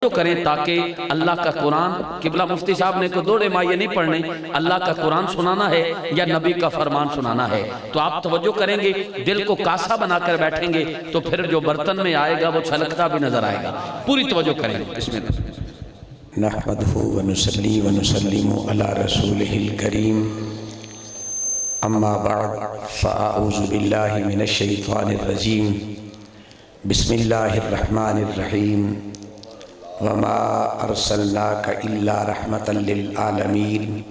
کریں تاکہ اللہ کا قرآن، قبلہ مفتی صاحب نے کو دوڑے ماں یہ نہیں پڑھنے، اللہ کا قرآن سنانا ہے یا نبی کا فرمان سنانا ہے. تو آپ توجہ کریں گے، دل کو کاسا بنا کر بیٹھیں گے تو پھر جو برتن میں آئے گا وہ چھلکتا بھی نظر آئے گا. پوری توجہ کریں گے. بسم اللہ. نحمدہ ونصلی ونسلم علی رسولہ الکریم، اما بعد فاعوذ باللہ من الشیطان الرجیم، بسم اللہ الرحمن الرحیم، وما ارسلناک الا رحمتا للعالمین،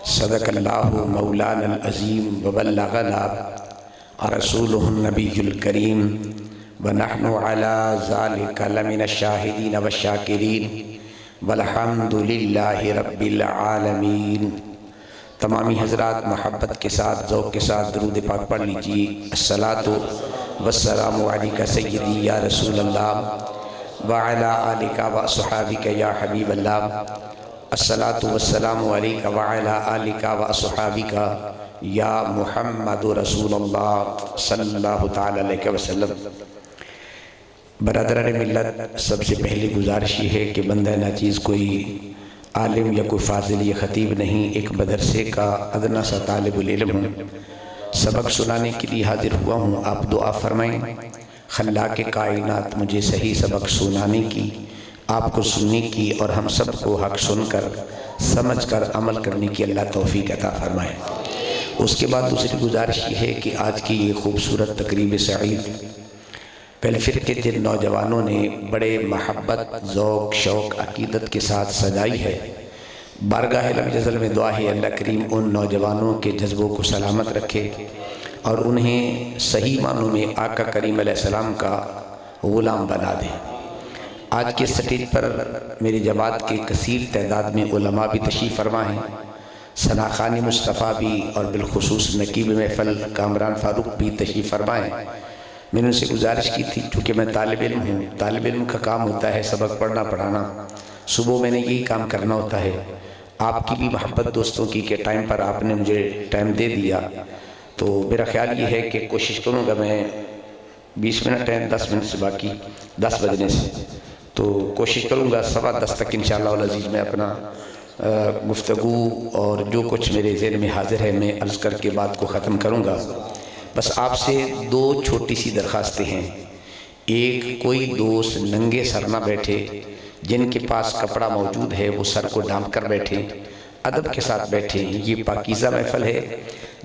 صدق اللہ مولانا العظیم وبلغنا رسولہ النبی الکریم، ونحن علی ذالک لمن الشاہدین والشاکرین، والحمد للہ رب العالمین. تمامی حضرات محبت کے ساتھ، ذوق کے ساتھ درود پاک پڑھ لیجئے. الصلاۃ والسلام علیکہ سیدی یا رسول اللہ وعلی آلکہ واصحابکہ یا حبیب اللہ. الصلاۃ والسلام علیکہ وعلی آلکہ واصحابکہ یا محمد رسول اللہ صلی اللہ تعالی علیہ وسلم. برادران ملت، سب سے پہلی گزارش یہ ہے کہ بندہ ناچیز کوئی عالم یا کوئی فاضل یا خطیب نہیں، ایک مدرسے کا ادنا سا طالب العلم ہوں. سبق سنانے کے لیے حاضر ہوا ہوں. آپ دعا فرمائیں خلاق کائنات مجھے صحیح سبق سنانے کی، آپ کو سننے کی اور ہم سب کو حق سن کر سمجھ کر عمل کرنے کی اللہ توفیق عطا فرمائے. اس کے بعد دوسری گزارش یہ ہے کہ آج کی یہ خوبصورت تقریب سعید ویلفیئر کے جن نوجوانوں نے بڑے محبت، ذوق، شوق، عقیدت کے ساتھ سجائی ہے، بارگاہ لم یزل میں دعا ہے اللہ کریم ان نوجوانوں کے جذبوں کو سلامت رکھے اور انہیں صحیح معنوں میں آقا کریم علیہ السلام کا غلام بنا دے. آج کے سٹیج پر میری جماعت کے کثیر تعداد میں علماء بھی تشریف فرما ہیں، ثناخانی مصطفیٰ بھی اور بالخصوص نقیب محفل کامران فاروق بھی تشریف فرما ہیں. میں نے ان سے گزارش کی تھی، چونکہ میں طالب علم ہوں، طالب علم کا کام ہوتا ہے سبق پڑھنا پڑھانا، صبح میں نے یہی کام کرنا ہوتا ہے. آپ کی بھی محبت دوستوں کی کہ ٹائم پر آپ نے مجھے ٹائم دے دیا، تو میرا خیال یہ ہے کہ کوشش کروں گا میں 20 منٹ ہیں، 10 منٹ سے باقی 10 بجنے سے، تو کوشش کروں گا 10:15 تک انشاءاللہ العزیز میں اپنا گفتگو اور جو کچھ میرے ذہن میں حاضر ہے میں عرض کر کے بات کو ختم کروں گا. بس آپ سے 2 چھوٹی سی درخواستیں ہیں. ایک، کوئی دوست ننگے سر نہ بیٹھے، جن کے پاس کپڑا موجود ہے وہ سر کو ڈھانپ کر بیٹھیں، ادب کے ساتھ بیٹھیں. یہ پاکیزہ محفل ہے،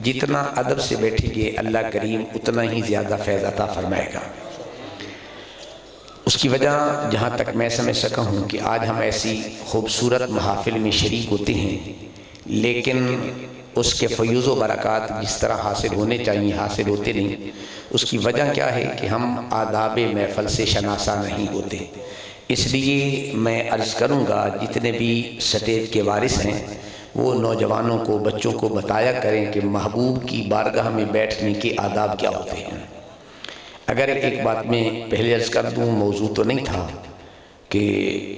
جتنا ادب سے بیٹھیں گے اللہ کریم اتنا ہی زیادہ فیض عطا فرمائے گا. اس کی وجہ جہاں تک میں سمجھ سکا ہوں کہ آج ہم ایسی خوبصورت محافل میں شریک ہوتے ہیں، لیکن اس کے فیوز و برکات جس طرح حاصل ہونے چاہیے حاصل ہوتے نہیں. اس کی وجہ کیا ہے کہ ہم آداب محفل سے شناسا نہیں ہوتے. اس لیے میں عرض کروں گا جتنے بھی سٹیج کے وارث ہیں وہ نوجوانوں کو، بچوں کو بتایا کریں کہ محبوب کی بارگاہ میں بیٹھنے کے آداب کیا ہوتے ہیں. اگر ایک بات میں پہلے عرض کر دوں، موضوع تو نہیں تھا کہ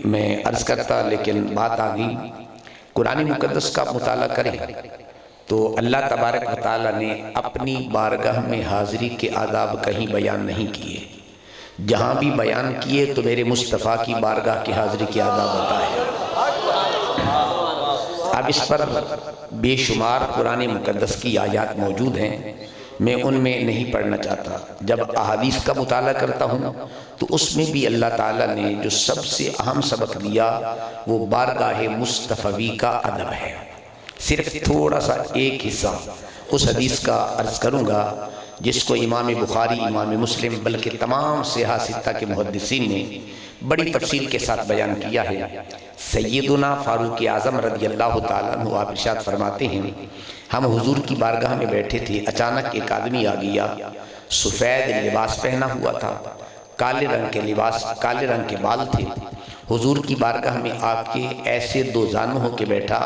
میں عرض کرتا لیکن بات آ گئی. قرآن مقدس کا مطالعہ کریں تو اللہ تبارک و تعالیٰ نے اپنی بارگاہ میں حاضری کے آداب کہیں بیان نہیں کیے. جہاں بھی بیان کیے تو میرے مصطفیٰ کی بارگاہ کی حاضری کے آداب بتائے. اب اس پر بے شمار قرآن مقدس کی آیات موجود ہیں، میں ان میں نہیں پڑھنا چاہتا. جب احادیث کا مطالعہ کرتا ہوں تو اس میں بھی اللہ تعالیٰ نے جو سب سے اہم سبق دیا وہ بارگاہ مصطفی کا ادب ہے. صرف تھوڑا سا ایک حصہ اس حدیث کا عرض کروں گا جس کو امام بخاری، امام مسلم بلکہ تمام صحاح ستہ کے محدثین نے بڑی تفصیل کے ساتھ بیان کیا ہے. سیدنا فاروق اعظم رضی اللہ تعالیٰ عنہ آپ ارشاد فرماتے ہیں، ہم حضور کی بارگاہ میں بیٹھے تھے، اچانک ایک آدمی آ گیا، سفید لباس پہنا ہوا تھا، کالے رنگ کے بال تھے. حضور کی بارگاہ میں آ کے ایسے 2 زانو ہو کے بیٹھا،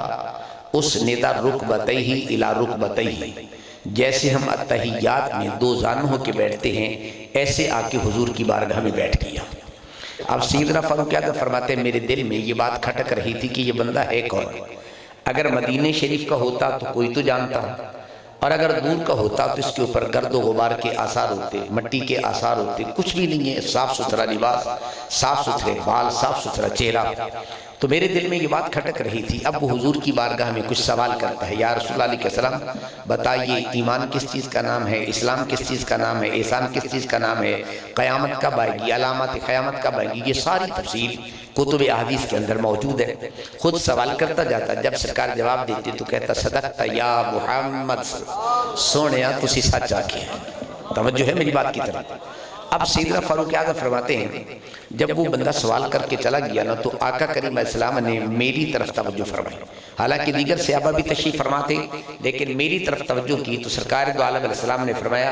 اس ندہ رکبتیہ الی رکبتیہ، جیسے ہم اتحیات میں 2 زانو ہو کے بیٹھتے ہیں ایسے آ کے حضور کی بارگاہ میں بیٹھ گیا. اب سیدنا فاروق اعظم فرماتے ہیں میرے دل میں یہ بات کھٹک رہی تھی کہ یہ بندہ ہے کون. اگر مدینہ شریف کا ہوتا تو کوئی تو جانتا، اور اگر دور کا ہوتا تو اس کے اوپر گرد و غبار کے آثار ہوتے، مٹی کے آثار ہوتے، کچھ بھی نہیں ہے، صاف ستھرا لباس، صاف ستھرے بال، صاف ستھرا چہرہ۔ تو میرے دل میں یہ بات کھٹک رہی تھی۔ اب وہ حضور کی بارگاہ میں کچھ سوال کرتا ہے، یا رسول اللہ علیہ السلام بتائیے ایمان کس چیز کا نام ہے، اسلام کس چیز کا نام ہے، احسان کس چیز کا نام ہے، قیامت کب آئے گی، علامات قیامت کب آئے گی، یہ ساری تفصیل کتب احادیث کے اندر موجود ہے۔ خود سوال کرتا جاتا، جب سرکار جواب دیتے تو کہتا صدقت یا محمد، سونیا تسی سچ آکھے ہیں۔ توجہ ہے میری بات کی طرف۔ اب سیدنا فاروق اعظم فرماتے ہیں جب وہ بندہ سوال کر کے چلا گیا نا تو آقا کریم علیہ السلام نے میری طرف توجہ فرمائی۔ حالانکہ دیگر صحابہ بھی تشریف فرماتے لیکن میری طرف توجہ کی تو سرکار دو عالم علیہ السلام نے فرمایا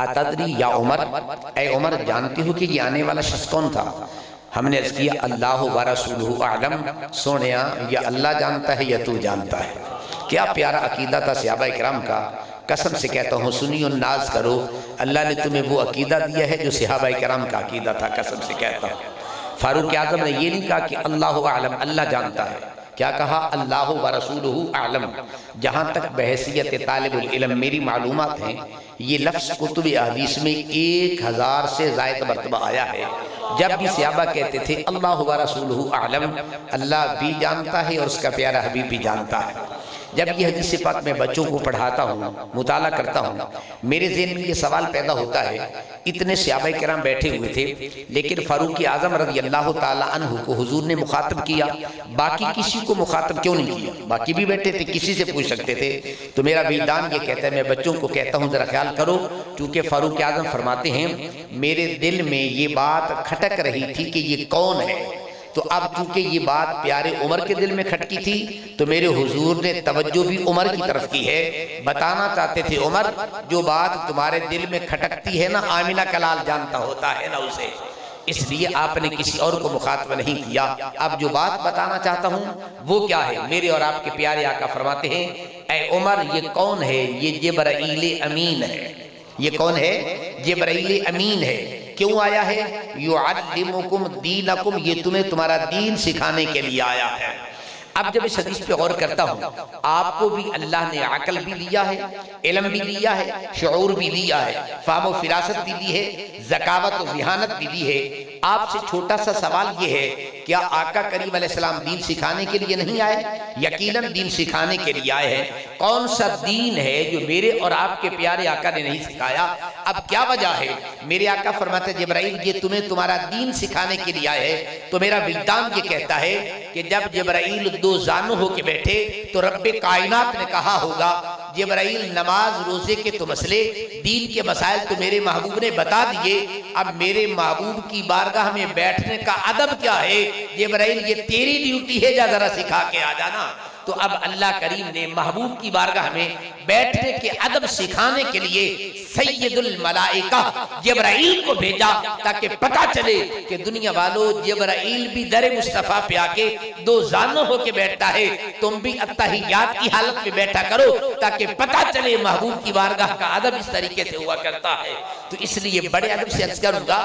اتدری یا عمر، اے عمر جانتے ہو کہ یہ آنے والا شخص کون تھا؟ ہم نے عرض کیا اللہ و رسولہ اعلم، سونیا یا اللہ جانتا ہے یا تو جانتا ہے۔ کیا پیارا عقیدہ تھا صحابہ کرام کا، قسم سے کہتا ہوں سنیو ناز کرو، اللہ نے تمہیں وہ عقیدہ دیا ہے جو صحابہ کرام کا عقیدہ تھا، قسم سے کہتا ہوں۔ فاروق اعظم نے یہ نہیں کہا کہ اللہ اعلم، اللہ جانتا ہے، کیا کہا اللہ و رسولہ اعلم۔ جہاں تک بحیثیت طالب العلم میری معلومات ہیں یہ لفظ کتب احادیث میں 1000 سے زائد مرتبہ آیا ہے۔ جب بھی صحابہ کہتے تھے اللہ و رسولہ اعلم، اللہ بھی جانتا ہے اور اس کا پیارا حبیب بھی جانتا ہے۔ جب یہ حدیث پاک میں بچوں کو پڑھاتا ہوں، مطالعہ کرتا ہوں، میرے ذہن میں یہ سوال پیدا ہوتا ہے، اتنے صحابہ کرام بیٹھے ہوئے تھے لیکن فاروق اعظم رضی اللہ تعالیٰ عنہ کو حضور نے مخاطب کیا، باقی کسی کو مخاطب کیوں نہیں کیا؟ باقی بھی بیٹھے تھے، کسی سے پوچھ سکتے تھے۔ تو میرا وجدان یہ کہتا ہے، میں بچوں کو کہتا ہوں ذرا خیال کرو، کیونکہ فاروق اعظم فرماتے ہیں میرے دل میں یہ بات کھٹک رہی تھی کہ یہ کون ہے۔ تو اب چونکہ یہ بات پیارے عمر کے دل میں کھٹکی تھی تو میرے حضور نے توجہ بھی عمر کی طرف کی ہے۔ بتانا چاہتے تھے عمر جو بات تمہارے دل میں کھٹکتی ہے نا آمینہ کلال جانتا ہوتا ہے نا اسے، اس لیے آپ نے کسی اور کو مخاطب نہیں کیا۔ اب جو بات بتانا چاہتا ہوں وہ کیا ہے، میرے اور آپ کے پیارے آقا فرماتے ہیں اے عمر یہ کون ہے؟ یہ جبرائیل امین ہے۔ یہ کون ہے؟ جبرائیل امین ہے۔ کیوں آیا ہے؟ یعلمکم دینکم، یہ تمہیں تمہارا دین سکھانے کے لیے آیا ہے۔ اب جب اس حدیث پہ غور کرتا ہوں، آپ کو بھی اللہ نے عقل بھی دیا ہے، علم بھی دیا ہے، شعور بھی دیا ہے، فہم و فراست بھی دی ہے، ذکاوت و ذہانت بھی دی ہے۔ آپ سے چھوٹا سا سوال یہ ہے، کیا آقا کریم علیہ السلام دین سکھانے کے لیے نہیں آئے؟ یقیناً دین سکھانے کے لیے آئے ہیں۔ کون سا دین ہے جو میرے اور آپ کے پیارے آقا نے نہیں سکھایا؟ اب کیا وجہ ہے؟ میرے آقا فرماتے جبرائیل یہ تمہیں تمہارا دین سکھانے کے لیے آئے ہے۔ تو میرا وجدان یہ کہتا ہے کہ جب جبرائیل دو زانو ہو کے بیٹھے تو رب کائنات نے کہا ہوگا جبرائیل نماز روزے کے تو مسئلے دین کے مسائل تو میرے محبوب نے بتا دیے، اب میرے محبوب کی بارگاہ میں بیٹھنے کا ادب کیا ہے؟ جبرائیل یہ تیری ڈیوٹی ہے، جا ذرا سکھا کے آ جانا۔ تو اب اللہ کریم نے محبوب کی بارگاہ میں بیٹھنے کے ادب سکھانے کے لیے سید الملائکہ جبرائیل کو بھیجا تاکہ پتہ چلے کہ دنیا والو جبرائیل بھی در مصطفیٰ پہ آ کے دو زانوں ہو کے بیٹھتا ہے، تم بھی اتحیات کی حالت میں بیٹھا کرو تاکہ پتہ چلے محبوب کی بارگاہ کا ادب اس طریقے سے ہوا کرتا ہے۔ تو اس لیے بڑے ادب سے عرض کروں گا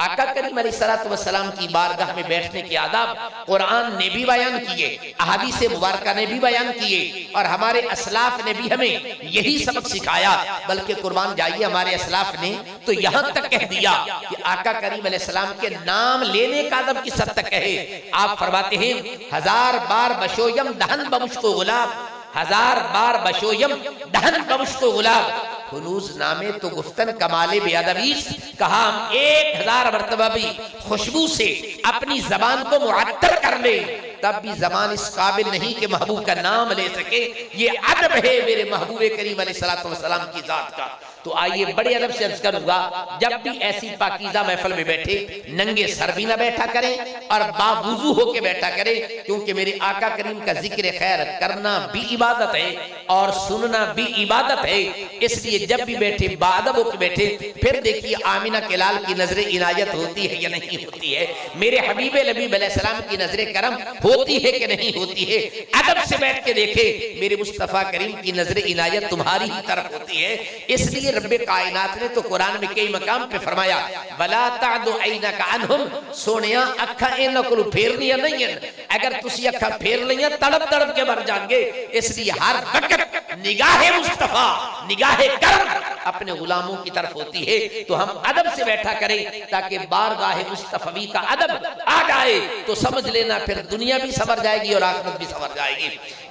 آقا کریم علیہ السلام کی بارگاہ میں بیٹھنے کے آداب قرآن نے بھی بیان کیے، احادیث مبارکہ نے بھی بیان کیے، اور ہمارے اسلاف نے بھی ہمیں یہی سبق سکھایا۔ بلکہ قربان جائیے ہمارے اسلاف نے تو یہاں تک کہہ دیا کہ آقا کریم علیہ السلام کے نام لینے کا ادب کس حد تک کہے۔ آپ فرماتے ہیں 1000 بار بشویم دہن بمشق و غلاب، 1000 بار بشویم دہن بمشق و غلاب، ہنوز نامے تو گفتن کمال بے ادبیس، کہا ہم 1000 مرتبہ بھی خوشبو سے اپنی زبان کو معطر کر لیں تب بھی زبان اس قابل نہیں کہ محبوب کا نام لے سکے۔ یہ ادب ہے میرے محبوب کریم علیہ السلام کی ذات کا۔ تو آئیے بڑے ادب سے عرض کروں گا جب بھی ایسی پاکیزہ محفل میں بیٹھے ننگے سر بھی نہ بیٹھا کریں اور باوضو ہو کے بیٹھا کریں، کیونکہ میرے آقا کریم کا ذکر خیر کرنا بھی عبادت ہے اور سننا بھی عبادت ہے۔ اس لیے جب بھی بیٹھے باادب ہو کے بیٹھے، پھر دیکھیے آمینہ کے لال کی نظر عنایت ہوتی ہے یا نہیں ہوتی ہے، میرے حبیب لبیب علیہ السلام کی نظر کرم ہوتی ہے کہ نہیں ہوتی ہے۔ ادب سے بیٹھ کے دیکھے میرے مصطفیٰ کریم کی نظر عنایت تمہاری ہی طرف ہوتی ہے۔ اس لیے لیے رب کائنات نے تو قرآن میں کئی مقام پہ فرمایا وَلَا تَعْدُ عَيْنَكَ عَنْهُمْ سونیا اکھا اینا کلو پھیرنیا نہیں ہیں، اگر تسی اکھا پھیر لیں تڑپ تڑپ کے مر جان گے، اس لیے ہر وقت نگاہ مصطفیٰ نگاہ کرم اپنے غلاموں کی طرف ہوتی ہے، تو ہم ادب سے بیٹھا کریں تاکہ بارگاہ مصطفی کا ادب آ جائے تو سمجھ لینا پھر دنیا بھی سنور جائے گی اور آخرت بھی سنور جائے گی۔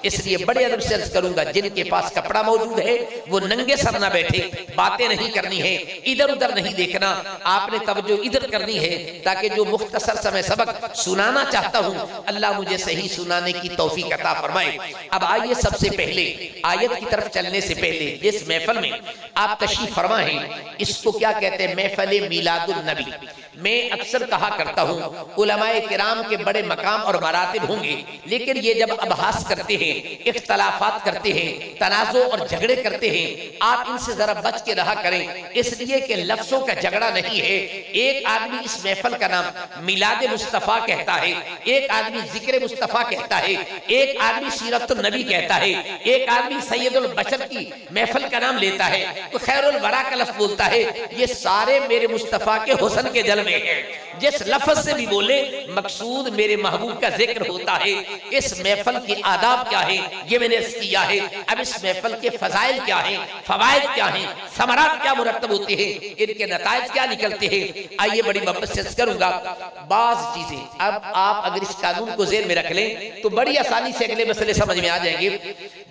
اس لیے بڑے ادب سے عرض کروں گا جن کے پاس کپڑا موجود ہے وہ ننگے سر نہ بیٹھے، باتیں نہیں کرنی ہے، ادھر ادھر نہیں دیکھنا، آپ نے توجہ ادھر کرنی ہے تاکہ جو مختصر سمے سبق سنانا چاہتا ہوں اللہ مجھے صحیح سنانے کی توفیق عطا فرمائے۔ اب آئیے سب سے پہلے آیت کی طرف چلنے سے پہلے جس محفل میں آپ تشریف فرما ہیں اس کو کیا کہتے ہیں؟ محفل میلاد النبی۔ میں اکثر کہا کرتا ہوں علماء کرام کے بڑے مقام اور مراتب ہوں گے، لیکن یہ جب ابحاث کرتے ہیں، اختلافات کرتے ہیں، تنازع اور جھگڑے کرتے ہیں، آپ ان سے ذرا بچ کے رہا کریں، اس لیے کہ لفظوں کا جھگڑا نہیں ہے۔ ایک آدمی اس محفل کا نام میلاد مصطفیٰ کہتا ہے، ایک آدمی ذکر مصطفیٰ کہتا ہے، ایک آدمی سیرت النبی کہتا ہے، ایک آدمی سید البشر کی محفل کا نام لیتا ہے، تو خیر الورا کا لفظ بولتا ہے۔ یہ سارے میرے مصطفیٰ کے حسن کے جلوے ہیں، جس لفظ سے بھی بولے مقصود میرے محبوب کا ذکر ہوتا ہے۔ اس محفل کے آداب کیا ہیں یہ میں نے عرض کیا ہے۔ اب اس محفل کے فضائل کیا ہیں، فوائد کیا ہیں، ثمرات کیا مرتب ہوتے ہیں، ان کے نتائج کیا نکلتے ہیں، آئیے بڑی محبت سے عرض کروں گا۔ بعض چیزیں اب آپ اگر اس قانون کو ذہن میں رکھ لیں تو بڑی آسانی سے اگلے مسئلے سمجھ میں آ جائیں گے۔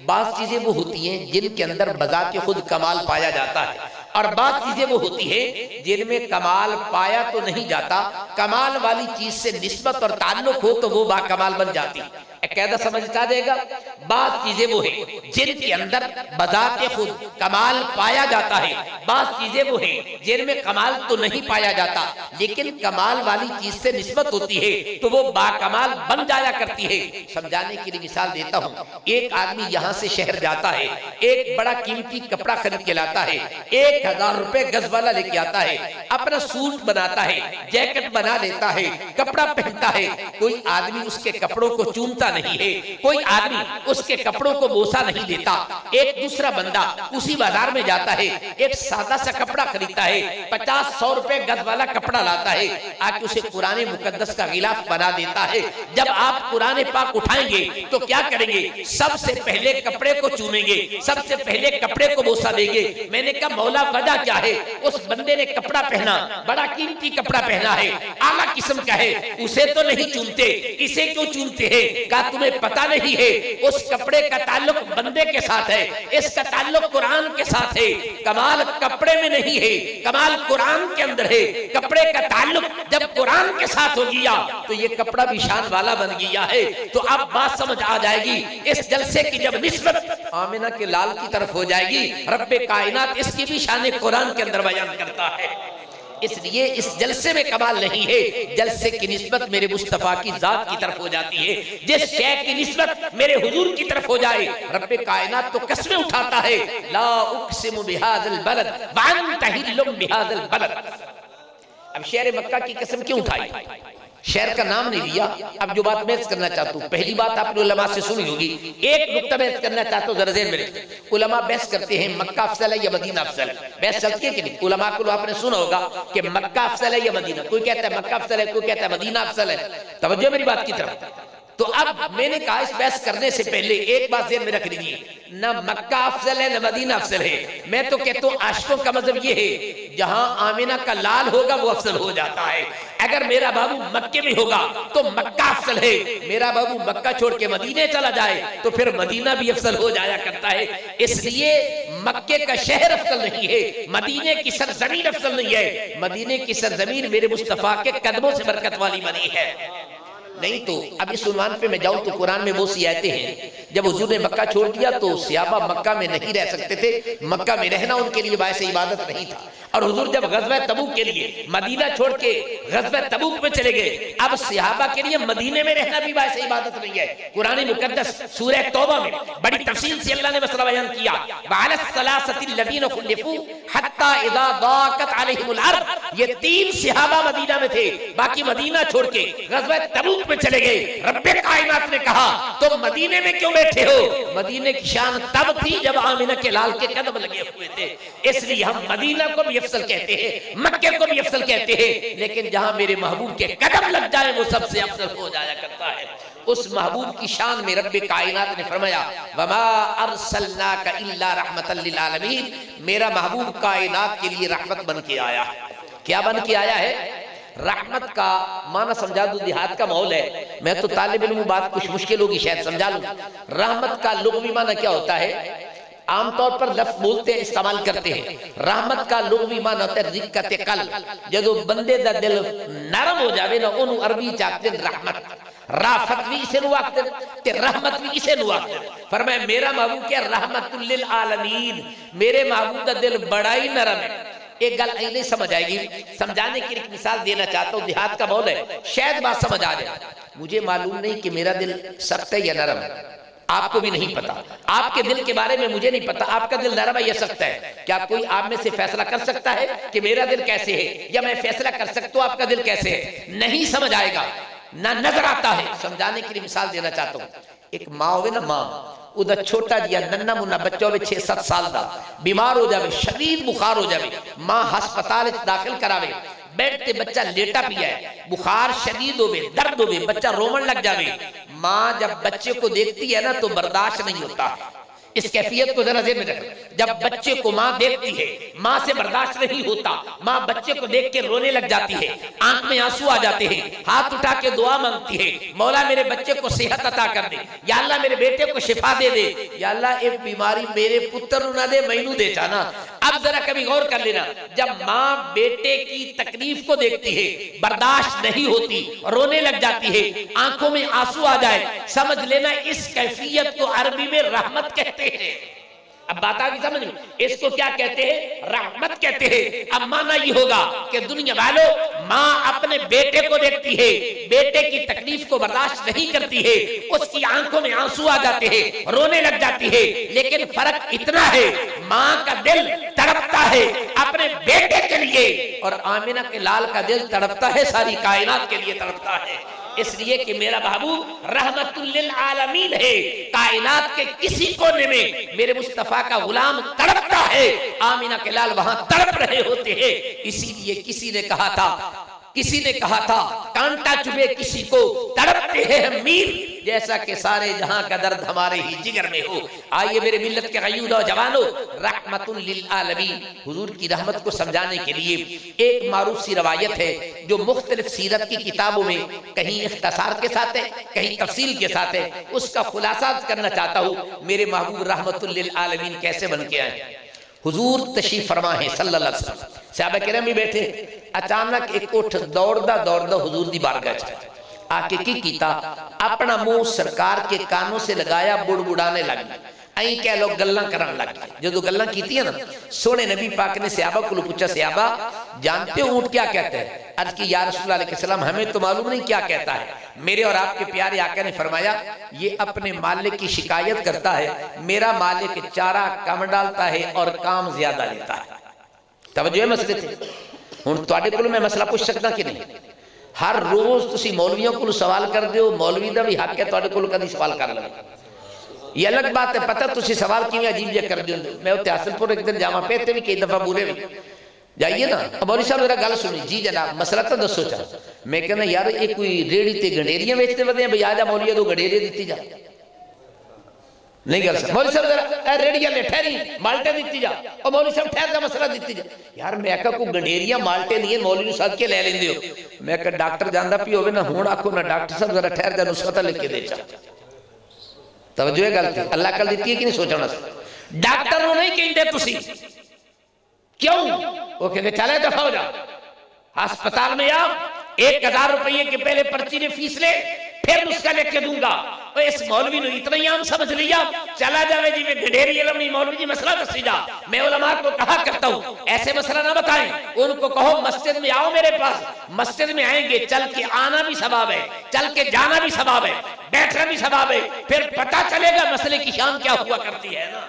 بعض چیزیں وہ ہوتی ہیں جن کے اندر بذات خود کمال پایا جاتا ہے، اور بعض چیزیں وہ ہوتی ہیں جن میں کمال پایا تو نہیں جاتا، کمال والی چیز سے نسبت اور تعلق ہو تو وہ با کمال بن جاتی۔ قاعدہ سمجھتا دے گا۔ بعض چیزیں وہ ہیں جن کے اندر بذات خود کمال پایا جاتا ہے، بعض چیزیں وہ ہیں جن میں کمال تو نہیں پایا جاتا لیکن کمال والی چیز سے نسبت ہوتی ہے تو وہ با کمال بن جایا کرتی ہے۔ سمجھانے کے لیے مثال دیتا ہوں، ایک آدمی یہاں سے شہر جاتا ہے، ایک بڑا قیمتی کپڑا خرید کے لاتا ہے، 1000 روپے گز والا لے کے آتا ہے، اپنا سوٹ بناتا ہے، جیکٹ بنا لیتا ہے، کپڑا پہنتا ہے، کوئی آدمی اس کے کپڑوں کو چومتا نہیں ہے، کوئی آدمی اس کے کپڑوں کو بوسا نہیں دیتا۔ ایک دوسرا بندہ اسی بازار میں جاتا ہے، ایک سادہ سا کپڑا خریدتا ہے، 50-100 روپے گز والا کپڑا لاتا ہے، آکے اسے قرآن مقدس کا غلاف بنا دیتا ہے۔ جب آپ قرآن پاک اٹھائیں گے تو کیا کریں گے؟ سب سے پہلے کپڑے کو چومیں گے، سب سے پہلے کپڑے کو بوسا دیں گے۔ میں نے کہا مولا وجہ کیا ہے؟ اس بندے نے کپڑا پہنا، بڑا قیمتی کپڑا پہنا ہے، اعلیٰ قسم کا ہے، اسے تو نہیں چومتے، اسے کیوں چومتے ہیں؟ کہا تمہیں پتہ نہیں ہے اس کپڑے کا تعلق بندے کے ساتھ ہے، اس کا تعلق قرآن کے ساتھ ہے۔ کمال کپڑے میں نہیں ہے، کمال قرآن کے اندر ہے۔ کپڑے کا تعلق جب قرآن کے ساتھ ہو گیا تو یہ کپڑا بھی شان والا بن گیا ہے۔ تو اب بات سمجھ آ جائے گی، اس جلسے کی جب نسبت آمنہ کے لال کی طرف ہو جائے گی، رب کائنات اس کی بھی شان قرآن کے اندر بیان کرتا ہے۔ اس لیے اس جلسے میں کمال نہیں ہے، جلسے کی نسبت میرے مصطفیٰ کی ذات کی طرف ہو جاتی ہے۔ جس شے کی نسبت میرے حضور کی طرف ہو جائے، رب کائنات تو قسمیں اٹھاتا ہے، لا اقسم بہذا البلد وانت حل بہذا البلد۔ اب شہر مکہ کی قسم کیوں اٹھائی؟ شہر کا نام نہیں لیا۔ اب جو بات میں کرنا چاہتا ہوں، پہلی بات آپ نے علماء سے سنی ہوگی، ایک نقطہ میں کرنا چاہتا ہوں ذرا ذہن میں رکھیں۔ علماء بحث کرتے ہیں مکہ افضل ہے یا مدینہ افضل ہے، بحث چلتی ہے کہ نہیں؟ علماء کو آپ نے سنا ہوگا کہ مکہ افضل ہے یا مدینہ، کوئی کہتا ہے مکہ افضل ہے، کوئی کہتا ہے مدینہ افضل ہے۔ توجہ میری بات کی طرف۔ تو اب میں نے کہا اس بحث کرنے سے پہلے ایک بات ذہن میں رکھ لیجیے، نہ مکہ افضل ہے نہ مدینہ افضل ہے۔ میں تو کہتا ہوں عاشقوں کا مذہب یہ ہے جہاں آمنہ کا لال ہوگا وہ افضل ہو جاتا ہے۔ اگر میرا بابو مکے میں ہوگا تو مکہ افضل ہے، میرا بابو مکہ چھوڑ کے مدینے چلا جائے تو پھر مدینہ بھی افضل ہو جایا کرتا ہے۔ اس لیے مکے کا شہر افضل نہیں ہے، مدینے کی سرزمین افضل نہیں ہے، مدینے کی سرزمین میرے مصطفیٰ کے قدموں سے برکت والی بنی ہے۔ نہیں تو اب اس عنوان پہ میں جاؤں تو قرآن میں وہ سی آیتیں ہیں، جب حضور نے مکہ چھوڑ دیا تو صحابہ مکہ میں نہیں رہ سکتے تھے، مکہ میں رہنا ان کے لیے باعث عبادت نہیں تھا، اور حضور جب غزوہ تبوک کے لیے مدینہ چھوڑ کے غزوہ تبوک میں چلے گئے، اب صحابہ کے لیے مدینے میں رہنا بھی باعث عبادت نہیں ہے۔ قرآن مقدس سورہ توبہ میں بڑی تفصیل سے اللہ نے مسئلہ بیان کیا، وَعَلَى الثَّلَاثَةِ الَّذِينَ خُلِّفُوا حَتَّى إِذَا ضَاقَتْ عَلَيْهِمُ الْأَرْضُ، یہ 3 صحابہ مدینہ میں تھے، باقی مدینہ چھوڑ کے غزوہ تبوک میں چلے گئے۔ رب کائنات نے کہا تم مدینے میں کیوں بیٹھے ہو؟ مدینے کی شان تب تھی جب آمنہ کے لال کے قدم لگے ہوئے تھے، اس لیے ہم مدینہ کو بھی افضل کہتے ہیں، مکہ کو بھی افضل کہتے ہیں، لیکن جہاں میرے محبوب کے قدم لگ جائے وہ سب سے افضل ہو جایا کرتا ہے۔ اس محبوب کی شان میں رب کائنات نے فرمایا وَمَا أَرْسَلْنَاكَ إِلَّا رَحْمَةً لِلْعَالَمِينَ، میرا محبوب کائنات کے لیے رحمت بن کے آیا ہے۔ کیا بن کے آیا ہے؟ رحمت کا معنی سمجھا دو، دیہات کا ماحول ہے، میں تو طالب علم بات کچھ مشکل ہوگی شاید سمجھا لوں۔ رحمت کا لغوی معنی کیا ہوتا ہے؟ عام طور پر لفظ بولتے ہیں، استعمال کرتے ہیں۔ رحمت کا لغوی معنی ہوتا ہے رقت قلب، جدو بندے دا دل نرم ہو جاوے نا انہوں عربی چاہتے ہیں رحمت، رافت بھی اسے نو آکتے تے رحمت بھی اسے نو آکتے۔ فرمایا میرا محبوب کیا رحمت للعالمین، میرے محبوب دا دل بڑا ہی نرم ہے۔ ایک گل نہیں سمجھ آئے گی، سمجھانے کی ایک مثال دینا چاہتا ہوں، دیہات کا ماحول ہے، شاید بات سمجھ آ جائے۔ مجھے معلوم نہیں کہ میرا دل سخت ہے یا نرم ہے، آپ کو بھی نہیں پتا، آپ کے دل کے بارے میں مجھے نہیں پتا، آپ کا دل نرم ہے یا سخت ہے۔ کیا کوئی آپ میں سے فیصلہ کر سکتا ہے کہ میرا دل کیسے ہے، یا میں فیصلہ کر سکتا ہوں آپ کا دل کیسے ہے؟ نہیں سمجھ آئے گا، نہ نظر آتا ہے۔ سمجھانے کے لیے مثال دینا چاہتا ہوں، ایک ماں ہوئے نا، ماں ادھر چھوٹا جیا ننہ منہ بچہ ہوئے 6-7 سال دا بیمار ہو جاوے، شدید بخار ہو جاوے، ماں ہسپتال داخل کراوے، بیڈ تے بچہ لیٹا پیا ہے، بخار شدید ہوئے، درد ہوئے، بچہ رومن لگ جاوے، ماں جب بچے کو دیکھتی ہے نا تو برداشت نہیں ہوتا۔ اس کیفیت کو ذرا ذہن میں رکھیں، جب بچے کو ماں دیکھتی ہے، ماں سے برداشت نہیں ہوتا، ماں بچے کو دیکھ کے رونے لگ جاتی ہے، آنکھ میں آنسو آ جاتے ہیں، ہاتھ اٹھا کے دعا مانگتی ہے، مولا میرے بچے کو صحت عطا کر دے، یا اللہ میرے بیٹے کو شفا دے دے، یا اللہ ایک بیماری میرے پتر نہ دے مینو دے چانا۔ اب ذرا کبھی غور کر لینا، جب ماں بیٹے کی تکلیف کو دیکھتی ہے، برداشت نہیں ہوتی، رونے لگ جاتی ہے، آنکھوں میں آنسو آ جائے، سمجھ لینا اس کیفیت کو عربی میں رحمت کہتے ہیں۔ اب بات آگی سمجھ میں، اس کو کیا کہتے ہیں؟ رحمت کہتے ہیں۔ اب معنی یہ ہوگا کہ دنیا والوں، ماں اپنے بیٹے کو دیکھتی ہے، بیٹے کی تکلیف کو برداشت نہیں کرتی ہے، اس کی آنکھوں میں آنسو آ جاتے ہیں، رونے لگ جاتی ہے، لیکن فرق اتنا ہے ماں کا دل تڑپتا ہے اپنے بیٹے کے لیے، اور آمنہ کے لال کا دل تڑپتا ہے ساری کائنات کے لیے تڑپتا ہے، اس لیے کہ میرا محبوب رحمت للعالمین ہے۔ کائنات کے کسی کونے میں میرے مصطفیٰ کا غلام تڑپتا ہے، آمنہ کے لال وہاں تڑپ رہے ہوتے ہیں۔ اسی لیے کسی نے کہا تھا کانٹا چبھے کسی کو تڑپتے ہیں ہم میر، جیسا کہ سارے جہاں کا درد ہمارے ہی جگر میں ہو۔ آئیے میرے ملت کے غیور و جوانوں، رحمت للعالمین، حضور کی رحمت کو سمجھانے کے لیے ایک معروف سی روایت ہے جو مختلف سیرت کی کتابوں میں کہیں اختصار کے ساتھ ہے، کہیں تفصیل کے ساتھ ہے، اس کا خلاصہ کرنا چاہتا ہوں۔ میرے محبوب رحمت للعالمین کیسے بن کے آئے؟ حضور تشریف فرما ہے صلی اللہ علیہ وسلم، صحابہ کرام بھی بیٹھے، اچانک ایک اٹھ دوڑدا حضور دی بارگاہ چ آکے کی کیتا، اپنا منہ سرکار کے کانوں سے لگایا، بڑبڑانے لگی، این کہہ لوگ گلاں کران لگی۔ جو گلاں کیتی ہیں نا، سونے نبی پاک نے صحابہ کو پوچھا، صحابہ جانتے ہو اونٹ کیا کہتا ہے؟ عرض کی یا رسول اللہ علیہ السلام ہمیں تو معلوم نہیں کیا کہتا ہے۔ میرے اور آپ کے پیارے آقا نے فرمایا یہ اپنے مالک کی شکایت کرتا ہے، میرا مالک چارہ کم ڈالتا ہے اور کام زیادہ لیتا ہے۔ توجہ ہے مسئلے تھے؟ ہن تواڈے کول میں مسئلہ پوچھ سکتا کہ نہیں؟ ہر روز تسی مولویوں کو سوال کر دیو، مولوی دا بھی حق ہے تواڈے کول کدی سوال کر لو۔ یہ الگ بات ہے، پتہ تسی سوال کیوں عجیب جے کر دیو۔ میں تے حاصل پور ایک دن جاواں پیتے بھی کئی دفعہ بولے بھی جائیے نا، مولوی صاحب ذرا گل سنی، جی جناب مسئلہ تو دسو چاہ۔ میں کہنا یار یہ کوئی ریڑی تے گنڈیریاں بیچتے ودے ہیں، بھئی آجا مولوی دو گنڈیریاں دیتی جا، نہیں گل سکتا۔ مولوی صاحب ذرا ریڑیاں لے ٹھہری مالٹے دیتی جا، اور مولوی صاحب ٹھہر جا مسئلہ دیتی جا۔ یار میں کہا کوئی گنڈیریاں مالٹے نہیں ہیں، مولوی صاحب کے لے لیندے ہو۔ میں کہا ڈاکٹر جاندہ پی ہوئے نا، ہون آکھو نا ڈاکٹر صاحب ذرا ٹھہر جا نسختہ لکھ کے دے چا۔ توجہ ہے گل تھی، اللہ کل دیتی ہے کہ نہیں سوچنا سا۔ ڈاکٹر نو نہیں کہیں دے تسی، کیوں؟ وہ کہتے چلے دفعہ ہو جا، ہسپتال میں آؤ، 1000 روپے کے پہلے پرچی نے فیس لے، پھر نسخہ لکھ کے دوں گا۔ اس مولوی نے اتنا ہی عام سمجھ لیا چلا جاوے جی میں گھڑیری علم نہیں مولوی جی مسئلہ دسی جا. میں علماء کو کہا کرتا ہوں ایسے مسئلہ نہ بتائیں, ان کو کہو مسجد میں آؤ میرے پاس, مسجد میں آئیں گے چل کے آنا بھی ثواب ہے, چل کے جانا بھی ثواب ہے, بیٹھنا بھی ثواب ہے, پھر پتہ چلے گا مسئلے کی شان کیا ہوا کرتی ہے نا.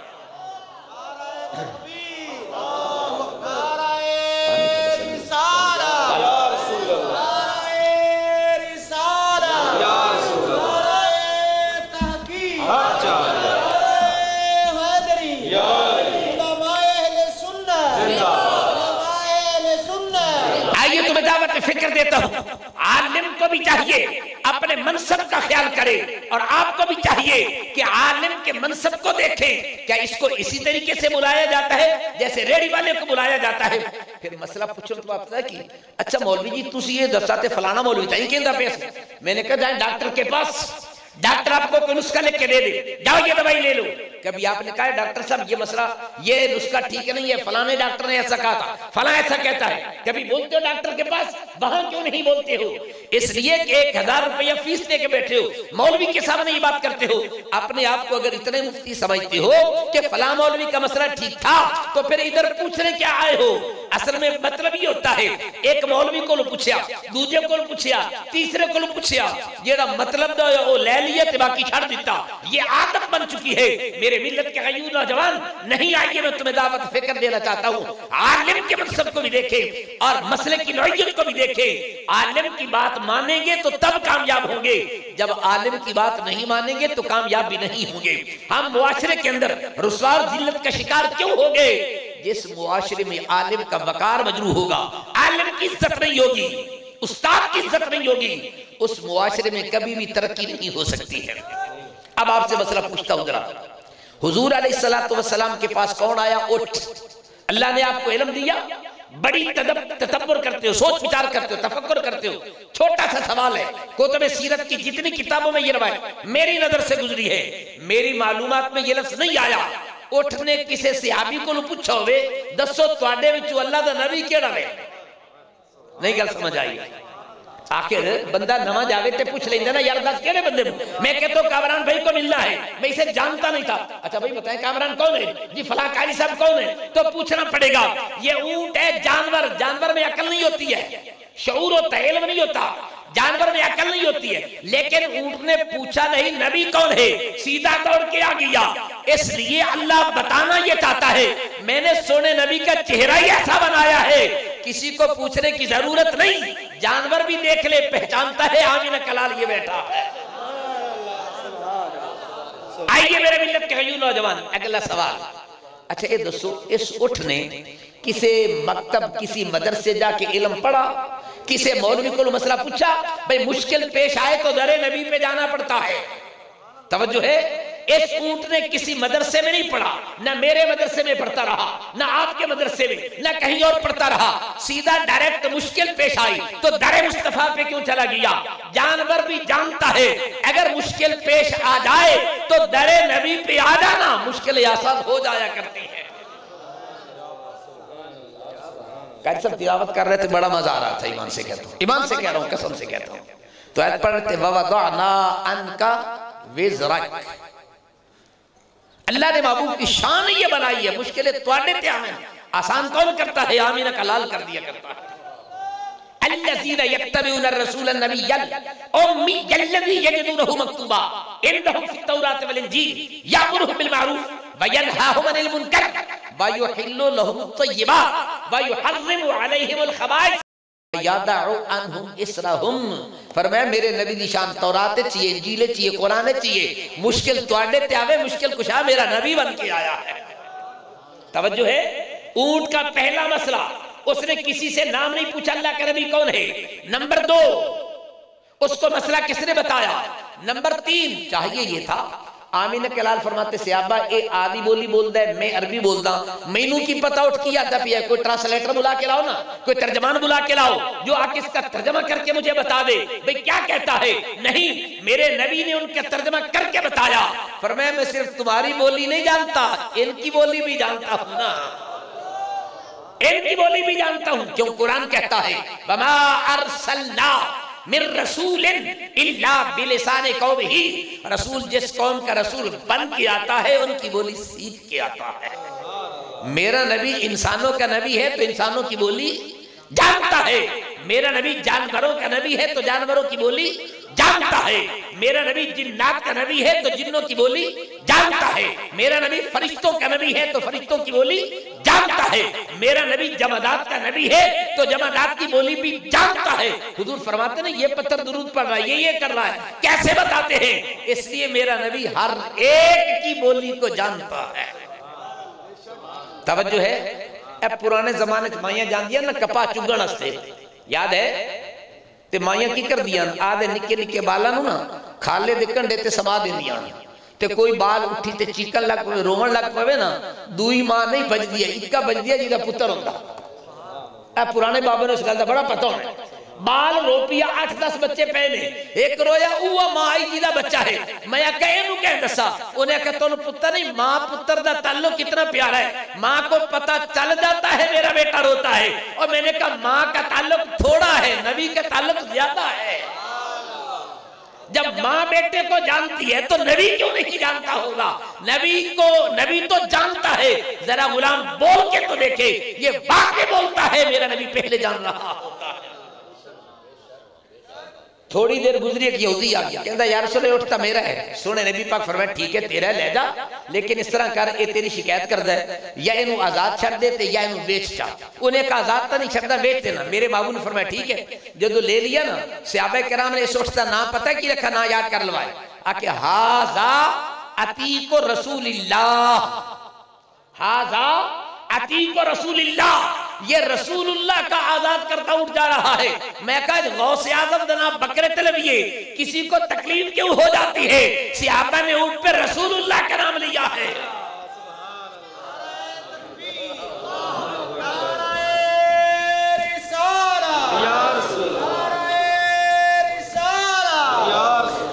فکر دیتا ہوں عالم کو بھی چاہیے اپنے منصب کا خیال کرے, اور آپ کو بھی چاہیے کہ عالم کے منصب کو دیکھیں کیا اس کو اسی طریقے سے بلایا جاتا ہے جیسے ریڑی والے کو بلایا جاتا ہے. پھر مسئلہ پوچھو تو آپ پتہ کی اچھا مولوی جی تسی یہ دساتے فلانا مولوی تھا یہ کہندہ پیسے. میں نے کہا جائیں ڈاکٹر کے پاس, ڈاکٹر آپ کو کوئی نسخہ لکھ کے دے دے, جاؤ یہ دوائی لے لو. کبھی آپ نے کہا ہے ڈاکٹر صاحب یہ مسئلہ یہ نسخہ ٹھیک نہیں ہے, فلانے ڈاکٹر نے ایسا کہا تھا, فلاں ایسا کہتا ہے. کبھی بولتے ہو ڈاکٹر کے پاس, وہاں کیوں نہیں بولتے ہو؟ اس لیے کہ 1000 روپیہ فیس دے کے بیٹھے ہو, مولوی کے سامنے یہ بات کرتے ہو. اپنے آپ کو اگر اتنے مفتی سمجھتے ہو کہ فلاں مولوی کا مسئلہ ٹھیک تھا تو پھر ادھر پوچھنے کیا آئے ہو؟ اصل میں مطلب یہ ہوتا ہے ایک مولوی کو پوچھیا, دوسرے کو پوچھیا, تیسرے کو پوچھیا, یہ مطلب دو وہ لے لیا تے باقی چھڑ دیتا. یہ عادت بن چکی ہے. میرے ملت کے غیور نوجوان نہیں آئیے میں تمہیں دعوت فکر دینا چاہتا ہوں, عالم کے منصب کو بھی دیکھیں اور مسئلے کی نوعیت کو بھی دیکھیں. عالم کی بات مانیں گے تو تب کامیاب ہوں گے, جب عالم کی بات نہیں مانیں گے تو کامیاب بھی نہیں ہوں گے. ہم معاشرے کے اندر رسوا اور ذلت کا شکار کیوں ہو گئے؟ جس معاشرے میں عالم کا وقار مجروح ہوگا, عالم کی عزت نہیں ہوگی, استاد کی عزت نہیں ہوگی, اس معاشرے میں کبھی بھی ترقی نہیں ہو سکتی ہے. اب آپ سے مسئلہ پوچھتا ہوں ذرا, حضور علیہ السلام کے پاس کون آیا؟ اٹھ, اللہ نے آپ کو علم دیا, بڑی تدبر کرتے ہو, سوچ وچار کرتے ہو, تفکر کرتے ہو. چھوٹا سا سوال ہے, کتب سیرت کی جتنی کتابوں میں یہ روایت میری نظر سے گزری ہے, میری معلومات میں یہ لفظ نہیں آیا. اٹھ نے کسے صحابی کو پوچھا ہوئے دسو تواڈے وچوں اللہ دا نبی کیڑا ہے؟ نہیں گل سمجھ آئی. آخر بندہ نواں جاوے تے پوچھ لیندے نا یار دس کیڑے بندے. میں کہتا ہوں کامران بھائی کو ملنا ہے, میں اسے جانتا نہیں تھا. اچھا بھائی بتائیں کامران کون ہے؟ جی فلاں قاری صاحب کون ہے؟ تو پوچھنا پڑے گا. یہ اونٹ ہے جانور, جانور میں عقل نہیں ہوتی ہے, شعور ہوتا ہے, علم نہیں ہوتا, جانور میں عقل نہیں ہوتی ہے. لیکن اونٹ نے پوچھا نہیں نبی کون ہے, سیدھا دوڑ کے آ گیا. اس لیے اللہ بتانا یہ چاہتا ہے میں نے سونے نبی کا چہرہ ہی ایسا بنایا ہے, کسی کو پوچھنے کی ضرورت نہیں, جانور بھی دیکھ لے پہچانتا ہے آمینہ کلال یہ بیٹھا ہے. آئیے میرے ملت کے غیور نوجوان, اگلا سوال. اچھا یہ دوستو اس اٹھ نے کسی مکتب کسی مدرسے جا کے علم پڑھا, کسی مولوی کو مسئلہ پوچھا؟ بھئی مشکل پیش آئے تو در نبی پہ جانا پڑتا ہے. توجہ ہے, اس اونٹ نے کسی مدرسے میں نہیں پڑھا, نہ میرے مدرسے میں پڑھتا رہا, نہ آپ کے مدرسے میں, نہ کہیں اور پڑھتا رہا, سیدھا ڈائریکٹ مشکل پیش آئی تو در مصطفیٰ پہ کیوں چلا گیا؟ جانور بھی جانتا ہے اگر مشکل پیش آ جائے تو در نبی پہ آ جانا مشکل آسان ہو جایا کرتی ہے. قائد صاحب تلاوت کر رہے تھے, بڑا مزہ آ رہا تھا, ایمان سے کہتا ہوں, ایمان سے کہہ رہا ہوں, قسم سے کہتا ہوں. تو آیت پڑھتے وَوَضَعْنَا عَنْكَ وِزْرَكَ, اللہ نے محبوب کی شان یہ بنائی ہے, مشکلیں تواڈے تے آمین, آسان کون کرتا ہے؟ آمینہ کا لال کر دیا کرتا ہے. الذین یتبعون الرسول النبی الامی الذی یجدونہ مکتوبا عندہم فی التوراۃ والانجیل یأمرہم بالمعروف وینہاہم عن المنکر ویحل لہم الطیبات ویحرم علیہم الخبائث یادعو عنہم اسرہم. فرمایا میرے نبی دی شان تورات چاہیے, انجیل چاہیے, قرآن چاہیے, مشکل تواڈے تے آوے, مشکل کشا میرا نبی بن کے آیا ہے. توجہ ہے, اونٹ کا پہلا مسئلہ اس نے کسی سے نام نہیں پوچھا اللہ کا نبی کون ہے. نمبر 2 اس کو مسئلہ کس نے بتایا. نمبر 3 چاہیے یہ تھا, آمینہ کلال فرماتے صحابہ اے آدھی بولی بول دے, میں عربی بولتا, مینوں کی پتہ اٹھ کی آتا پیا, کوئی ٹرانسلیٹر بلا کے لاؤ نا, کوئی ترجمان بلا کے لاؤ جو آ کے اس کا ترجمہ کر کے مجھے بتا دے بھئی کیا کہتا ہے. نہیں, میرے نبی نے ان کا ترجمہ کر کے بتایا. فرمایا میں صرف تمہاری بولی نہیں جانتا, ان کی بولی بھی جانتا ہوں نا, ان کی بولی بھی جانتا ہوں. کیوں؟ قرآن کہتا ہے وَمَا أَرْسَلْنَا من رسول الا بلسان قومہ، رسول جس قوم کا رسول بن کے آتا ہے ان کی بولی سیکھ کے آتا ہے۔ میرا نبی انسانوں کا نبی ہے تو انسانوں کی بولی جانتا ہے، میرا نبی جانوروں کا نبی ہے تو جانوروں کی بولی جانتا ہے، میرا نبی جنات کا نبی ہے تو جنوں کی بولی جانتا ہے، میرا نبی فرشتوں کا نبی ہے تو فرشتوں کی بولی جانتا ہے، میرا نبی جمادات کا نبی ہے تو جمادات کی بولی بھی جانتا ہے۔ حضور فرماتے ہیں یہ پتھر درود پڑھ رہا ہے، یہ کر رہا ہے، کیسے بتاتے ہیں؟ اس لیے میرا نبی ہر ایک کی بولی کو جانتا ہے۔ توجہ ہے؟ اب پرانے زمانے مائیاں جان دیا نا کپا چگن ہستے، یاد ہے؟ تے مائیاں کی کر دیا آدھے نکے نکے بالا نو نا کھالے دے کنڈے تے سما دے دیا تے کوئی بال اٹھی تے چیکن لگ پوے رومن لگ پوے نا دوئی ماں نہیں بج دیا، اکا بج دیا جیدہ پتر ہوندہ۔ اے پرانے بابے نے اس گل دا بڑا پتہ ہونا ہے، بال روپیا 8-10 بچے پہنے، ایک رویا اوہ ماں آئی جیدہ بچہ ہے، میں کہے نو کہہ دسا انہیں کہا تو پتر نہیں، ماں پتر دا تعلق کتنا پیارا ہے، ماں کو پتہ چل جاتا ہے میرا بیٹا روتا ہے، اور میں نے کہا ماں کا تعلق تھوڑا ہے، نبی کا تعلق زیادہ ہے۔ جب ماں بیٹے کو جانتی ہے تو نبی کیوں نہیں جانتا ہوگا؟ نبی تو جانتا ہے، ذرا غلام بول کے تو دیکھے، یہ واقعی بولتا ہے میرا نبی پہلے جان رہا ہوتا ہے۔ تھوڑی دیر گزری ایک یہودی آ گیا، کہتا یا رسول اللہ اٹھتا میرا ہے، سونے نبی پاک فرمایا ٹھیک ہے تیرا لے جا، لیکن اس طرح کر اے تیری شکایت کر دے، یا انہوں آزاد چھڑ دیتے یا انہوں بیچ چاہ، انہیں کہا آزاد تا نہیں چھڑتا بیچ دینا۔ میرے بابو نے فرمایا ٹھیک ہے، جدو لے لیا نا صحابہ کرام نے سوچتا نہ پتہ کی رکھا نہ یاد کر لوائے، آکے ہاذا عتیق رسول اللہ، ہاذا عتیق رسول اللہ، یہ رسول اللہ کا آزاد کرتا اٹھ جا رہا ہے۔ میں کہا غوث اعظم جناب بکرے طلبیے کسی کو تکلیف کیوں ہو جاتی ہے؟ صحابہ نے اٹھ پہ رسول اللہ کا نام لیا ہے۔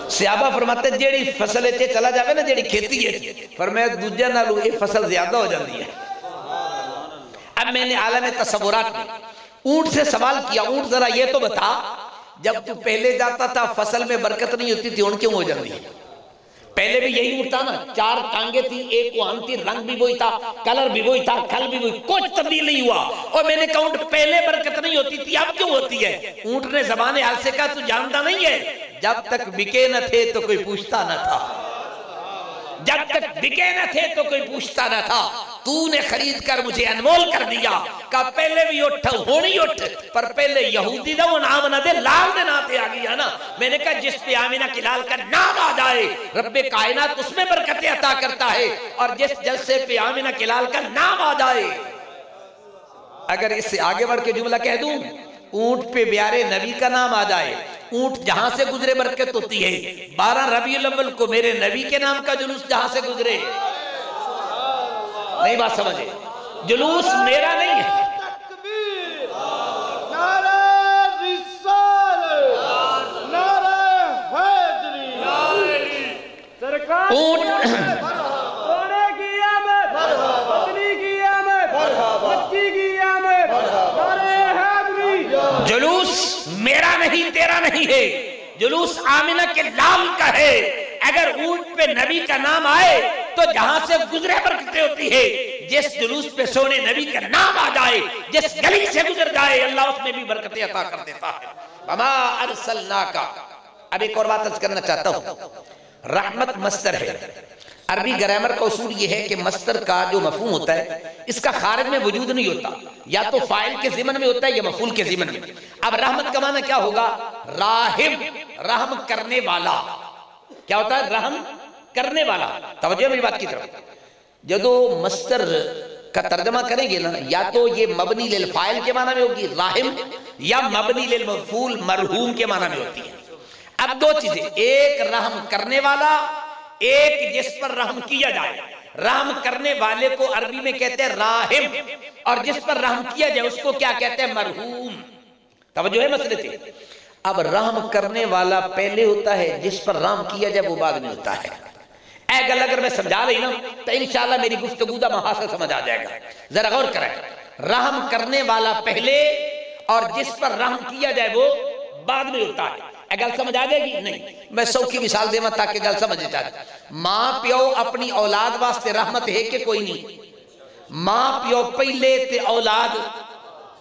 صحابہ فرماتے ہیں جیڑی فصل اچھے چلا جاوے نا جیڑی کھیتی ہے فرمایا دوجہ نہ لو یہ فصل زیادہ ہو جاتی ہے۔ اب میں نے عالم تصورات میں اونٹ سے سوال کیا، اونٹ ذرا یہ تو بتا جب تو پہلے جاتا تھا فصل میں برکت نہیں ہوتی تھی اونٹ کیوں ہو جاتی ہے؟ پہلے بھی یہی اونٹ تھا نا، 4 ٹانگیں تھی، ایک وہاں تھی، رنگ بھی وہی تھا، کلر بھی وہی تھا، کھل بھی وہی، کچھ تبدیل نہیں ہوا۔ اور میں نے کہا اونٹ پہلے برکت نہیں ہوتی تھی اب کیوں ہوتی ہے؟ اونٹ نے زبان حال سے کہا تو جانتا نہیں ہے جب تک بکے نہ تھے تو کوئی پوچھتا نہ تھا، جب تک بکے نہ تھے تو کوئی پوچھتا نہ تھا، تو نے خرید کر مجھے انمول کر دیا۔ کہا پہلے بھی اٹھا ہونی اٹھ پر پہلے یہودی دا وہ نام نہ دے لال دے ناتے آ گیا نا۔ میں نے کہا جس پہ آمینہ کی لال کا نام آ جائے رب کائنات اس میں برکتیں عطا کرتا ہے، اور جس جلسے پہ آمینہ کی لال کا نام آ جائے۔ اگر اس سے آگے بڑھ کے جملہ کہہ دوں اونٹ پہ پیارے نبی کا نام آ جائے، اونٹ جہاں سے گزرے برکت ہوتی ہے۔ 12 ربیع الاول کو میرے نبی کے نام کا جلوس جہاں سے گزرے، نہیں بات سمجھے، جلوس میرا نہیں ہے، جلوس میرا نہیں تیرا نہیں ہے، جلوس آمینہ کے لال کا ہے۔ اگر اونٹ پہ نبی کا نام آئے تو جہاں سے گزرے برکتیں ہوتی ہے، جس جلوس پہ سونے نبی کا نام آ جائے، جس گلی سے گزر جائے اللہ اس میں بھی برکتیں عطا کر دیتا ہے۔ وما ارسلناک، اب ایک اور بات عرض کرنا چاہتا ہوں، رحمت مصدر ہے۔ عربی گرامر کا اصول یہ ہے کہ مصدر کا جو مفہوم ہوتا ہے اس کا خارج میں وجود نہیں ہوتا، یا تو فاعل کے ضمن میں ہوتا ہے یا مفعول کے ضمن میں۔ اب رحمت کا معنی کیا ہوگا؟ راحم، رحم کرنے والا۔ کیا ہوتا ہے؟ رحم کرنے والا۔ توجہ میری بات کی طرف، جدو مصدر کا ترجمہ کریں گے نا یا تو یہ مبنی للفاعل کے معنی میں ہوگی راحم، یا مبنی للمفعول مرحوم کے معنی میں ہوتی ہے۔ اب دو چیزیں، ایک رحم کرنے والا، ایک جس پر رحم کیا جائے۔ رحم کرنے والے کو عربی میں کہتے ہیں راحم، اور جس پر رحم کیا جائے اس کو کیا کہتے ہیں؟ مرحوم۔ توجہ ہے مسئلے تھے۔ اب رحم کرنے والا پہلے ہوتا ہے، جس پر رحم کیا جائے وہ بعد میں ہوتا ہے۔ اے گل اگر میں سمجھا رہی نا تو انشاءاللہ میری گفتگو دا محاصل سمجھ آ جائے گا۔ ذرا غور کریں، رحم کرنے والا پہلے اور جس پر رحم کیا جائے وہ بعد میں ہوتا ہے. گل سمجھ آ جائے گی؟ نہیں میں سوکھی مثال دے تاکہ گل سمجھ جائے. ماں پیو اپنی اولاد واسطے رحمت ہے کہ کوئی نہیں؟ ماں پیو پہلے تے اولاد.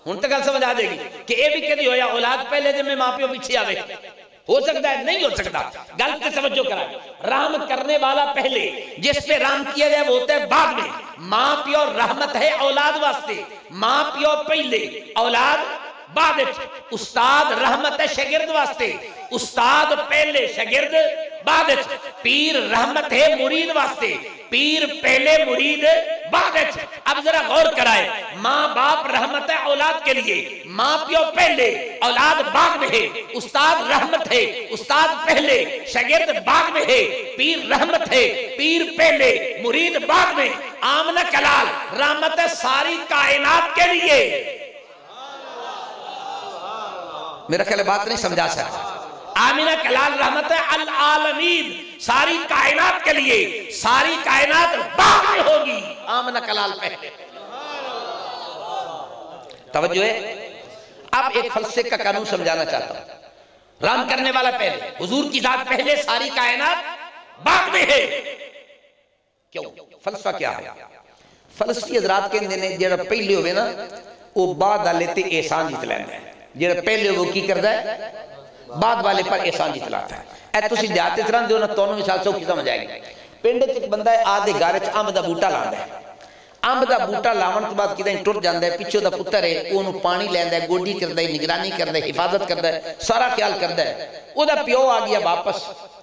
ہن تو گل سمجھ آ جائے گی کہ یہ بھی کدی ہویا اولاد پہلے جب میں ماں پیو پیچھے آوے؟ ہو سکتا ہے؟ نہیں ہو سکتا. گل سے توجہ کرائے. رحم کرنے والا پہلے، جس پہ رحم کیا جائے وہ ہوتا ہے بعد میں. ماں پیو رحمت ہے اولاد واسطے، ماں پیو پہلے اولاد بعد. استاد رحمت ہے شاگرد واسطے، استاد پہلے شاگرد بعد. پیر رحمت ہے مرید واسطے، پیر پہلے مرید بعد. اب ذرا غور کرائے. ماں باپ رحمت ہے اولاد کے لیے، ماں پیو پہلے اولاد بعد میں ہے. استاد رحمت ہے، استاد پہلے شاگرد بعد میں ہے. پیر رحمت ہے، پیر پہلے مرید بعد میں. آمنہ کلال رحمت ہے ساری کائنات کے لیے. میرا خیال بات نہیں سمجھا سکتا. آمنہ کلال رحمت ہے العالمین ساری کائنات کے لیے. ساری کائنات بعد میں ہوگی، آمنہ کلال پہلے. توجہ ہے. اب ایک فلسفے کا قانون سمجھانا چاہتا ہوں. رحم کرنے والا پہلے، حضور کی ذات پہلے، ساری کائنات بعد میں ہے. کیوں؟ فلسفہ کیا ہے؟ فلسفی حضرات کے اندر جڑا پہلے ہوئے نا وہ بعد والے تے احسان جت لینا ہے. جڑا پہلے وہ کی کردا ہے؟ بعد والے پر احسان جت لاتا ہے. اے تسی جاتے طرح دیو نا تونوں مثال سوکھی سمجھ آئے گی. پنڈ وچ ایک بندہ ہے آدھے گھر وچ امب دا بوٹا لاندا ہے. امب دا بوٹا لاون تو بعد کدے ٹر جاندا ہے. پیچھے دا پتر ہے اونوں پانی لیندا ہے، گوڈی کردا ہے، نگرانی کردا ہے، حفاظت کردا ہے، سارا خیال کردا ہے. او دا پیو آ گیا واپس.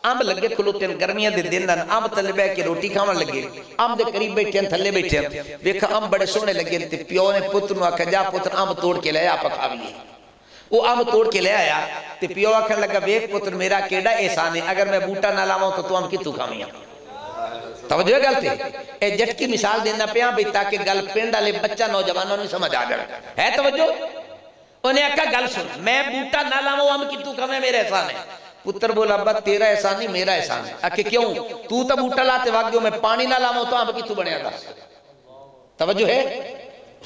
امب لگے کھلوتے گرمیاں دے دن امب تھلے بیٹھ کے روٹی کھاون لگے. امب دے قریب بیٹھے تھلے بیٹھے ویکھا امب بڑے سونے لگے تے پیو نے پتر نوں آکھیا جا پتر امب توڑ کے لے آ پکھاویے. وہ امب توڑ کے لے آیا تے پیو آکھن لگا ویکھ پتر میرا کیڑا احسان ہے، اگر میں بوٹا نہ لاواں تو امب کتوں کھاویاں. توجہ گل تے اے جٹ کی مثال دینا پیا بھئی تاکہ گل پنڈ والے بچہ نوجوانوں نے سمجھ آ جائے. ہے توجہ؟ انہیں آکھا گل سن میں بوٹا نہ لاواں امب کتوں کھاویں میرا احسان ہے. پتر بولا ابا تیرا احسان نہیں میرا احسان ہے. آکھے کیوں؟ تو تا بوٹا لاتے واگیو میں پانی نہ لاواں تو امب کتوں بنیا دس. توجہ ہے؟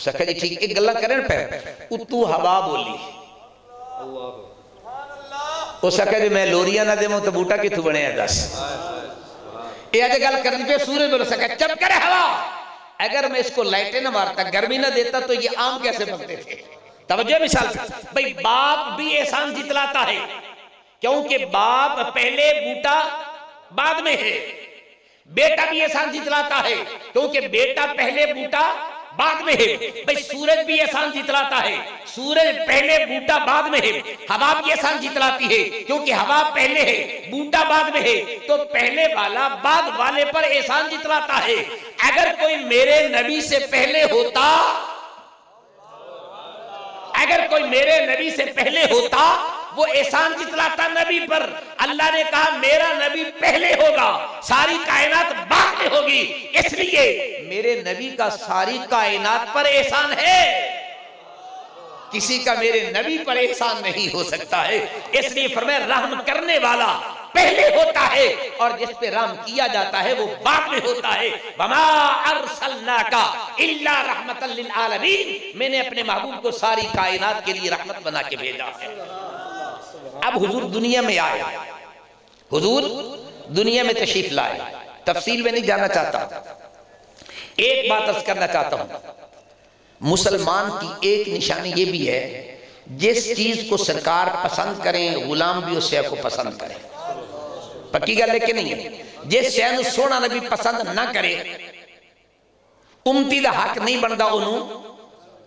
سکھا جی ٹھیک ایک گلہ کریں پہ اتو ہوا بولی. وہ سکھا جی میں لوریاں نہ دے موں تو بوٹا کتوں بنیا دس. یہ آجے گل کرنی پہ سورج بولو سکھا چپ کرے ہوا. اگر میں اس کو لائٹیں نہ مارتا گرمی نہ دیتا تو یہ آم کیسے پکتے تھے. توجہ مثال سے بھئی باپ بھی احسان جتلاتا ہے کیونکہ باپ پہلے بوٹا بعد میں ہے. بیٹا بھی احسان جتلاتا ہے کیونکہ بیٹا پہلے بوٹا بعد میں ہے. بھئی سورج بھی احسان جتلاتا ہے، سورج پہلے بوٹا بعد میں ہے. ہوا بھی احسان جتلاتی ہے کیونکہ ہوا پہلے ہے بوٹا بعد میں ہے. تو پہلے والا بعد والے پر احسان جتلاتا ہے. اگر کوئی میرے نبی سے پہلے ہوتا، اگر کوئی میرے نبی سے پہلے ہوتا وہ احسان جتلاتا نبی پر. اللہ نے کہا میرا نبی پہلے ہوگا، ساری کائنات بعد میں ہوگی. اس لیے میرے نبی کا ساری کائنات پر احسان ہے، کسی کا میرے نبی پر احسان نہیں ہو سکتا ہے. اس لیے فرمایا رحم کرنے والا پہلے ہوتا ہے اور جس پہ رحم کیا جاتا ہے وہ بعد میں ہوتا ہے. وَمَا أَرْسَلْنَاكَ إِلَّا رَحْمَةً لِلْعَالَمِينَ. میں نے اپنے محبوب کو ساری کائنات کے لیے رحمت بنا کے بھیجا ہے. اب حضور دنیا میں آئے، حضور دنیا میں تشریف لائے. تفصیل میں نہیں جانا چاہتا، ایک بات عرض کرنا چاہتا ہوں. مسلمان کی ایک نشانی یہ بھی ہے جس چیز کو سرکار پسند کریں غلام بھی اس شے کو پسند کریں. پکی گل ہے کہ نہیں ہے؟ جس شے نو سونا نبی پسند نہ کرے امتی دا حق نہیں بندا انہوں.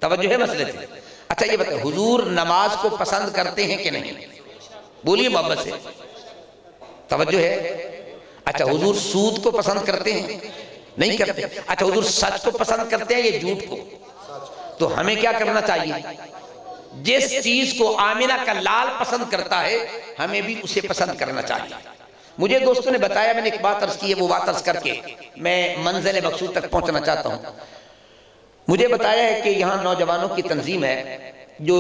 توجہ ہے مسئلے سے؟ اچھا یہ بتائیں حضور نماز کو پسند کرتے ہیں کہ نہیں؟ بولیے محبت سے. توجہ ہے؟ اچھا حضور سود کو پسند کرتے ہیں؟ نہیں کرتے. اچھا حضور سچ کو پسند کرتے ہیں یا جھوٹ کو؟ تو ہمیں کیا کرنا چاہیے؟ جس چیز کو آمنہ کا لال پسند کرتا ہے ہمیں بھی اسے پسند کرنا چاہیے. مجھے دوستوں نے بتایا، میں نے ایک بات عرض کی ہے، وہ بات عرض کر کے میں منزل مقصود تک پہنچنا چاہتا ہوں. مجھے بتایا ہے کہ یہاں نوجوانوں کی تنظیم ہے جو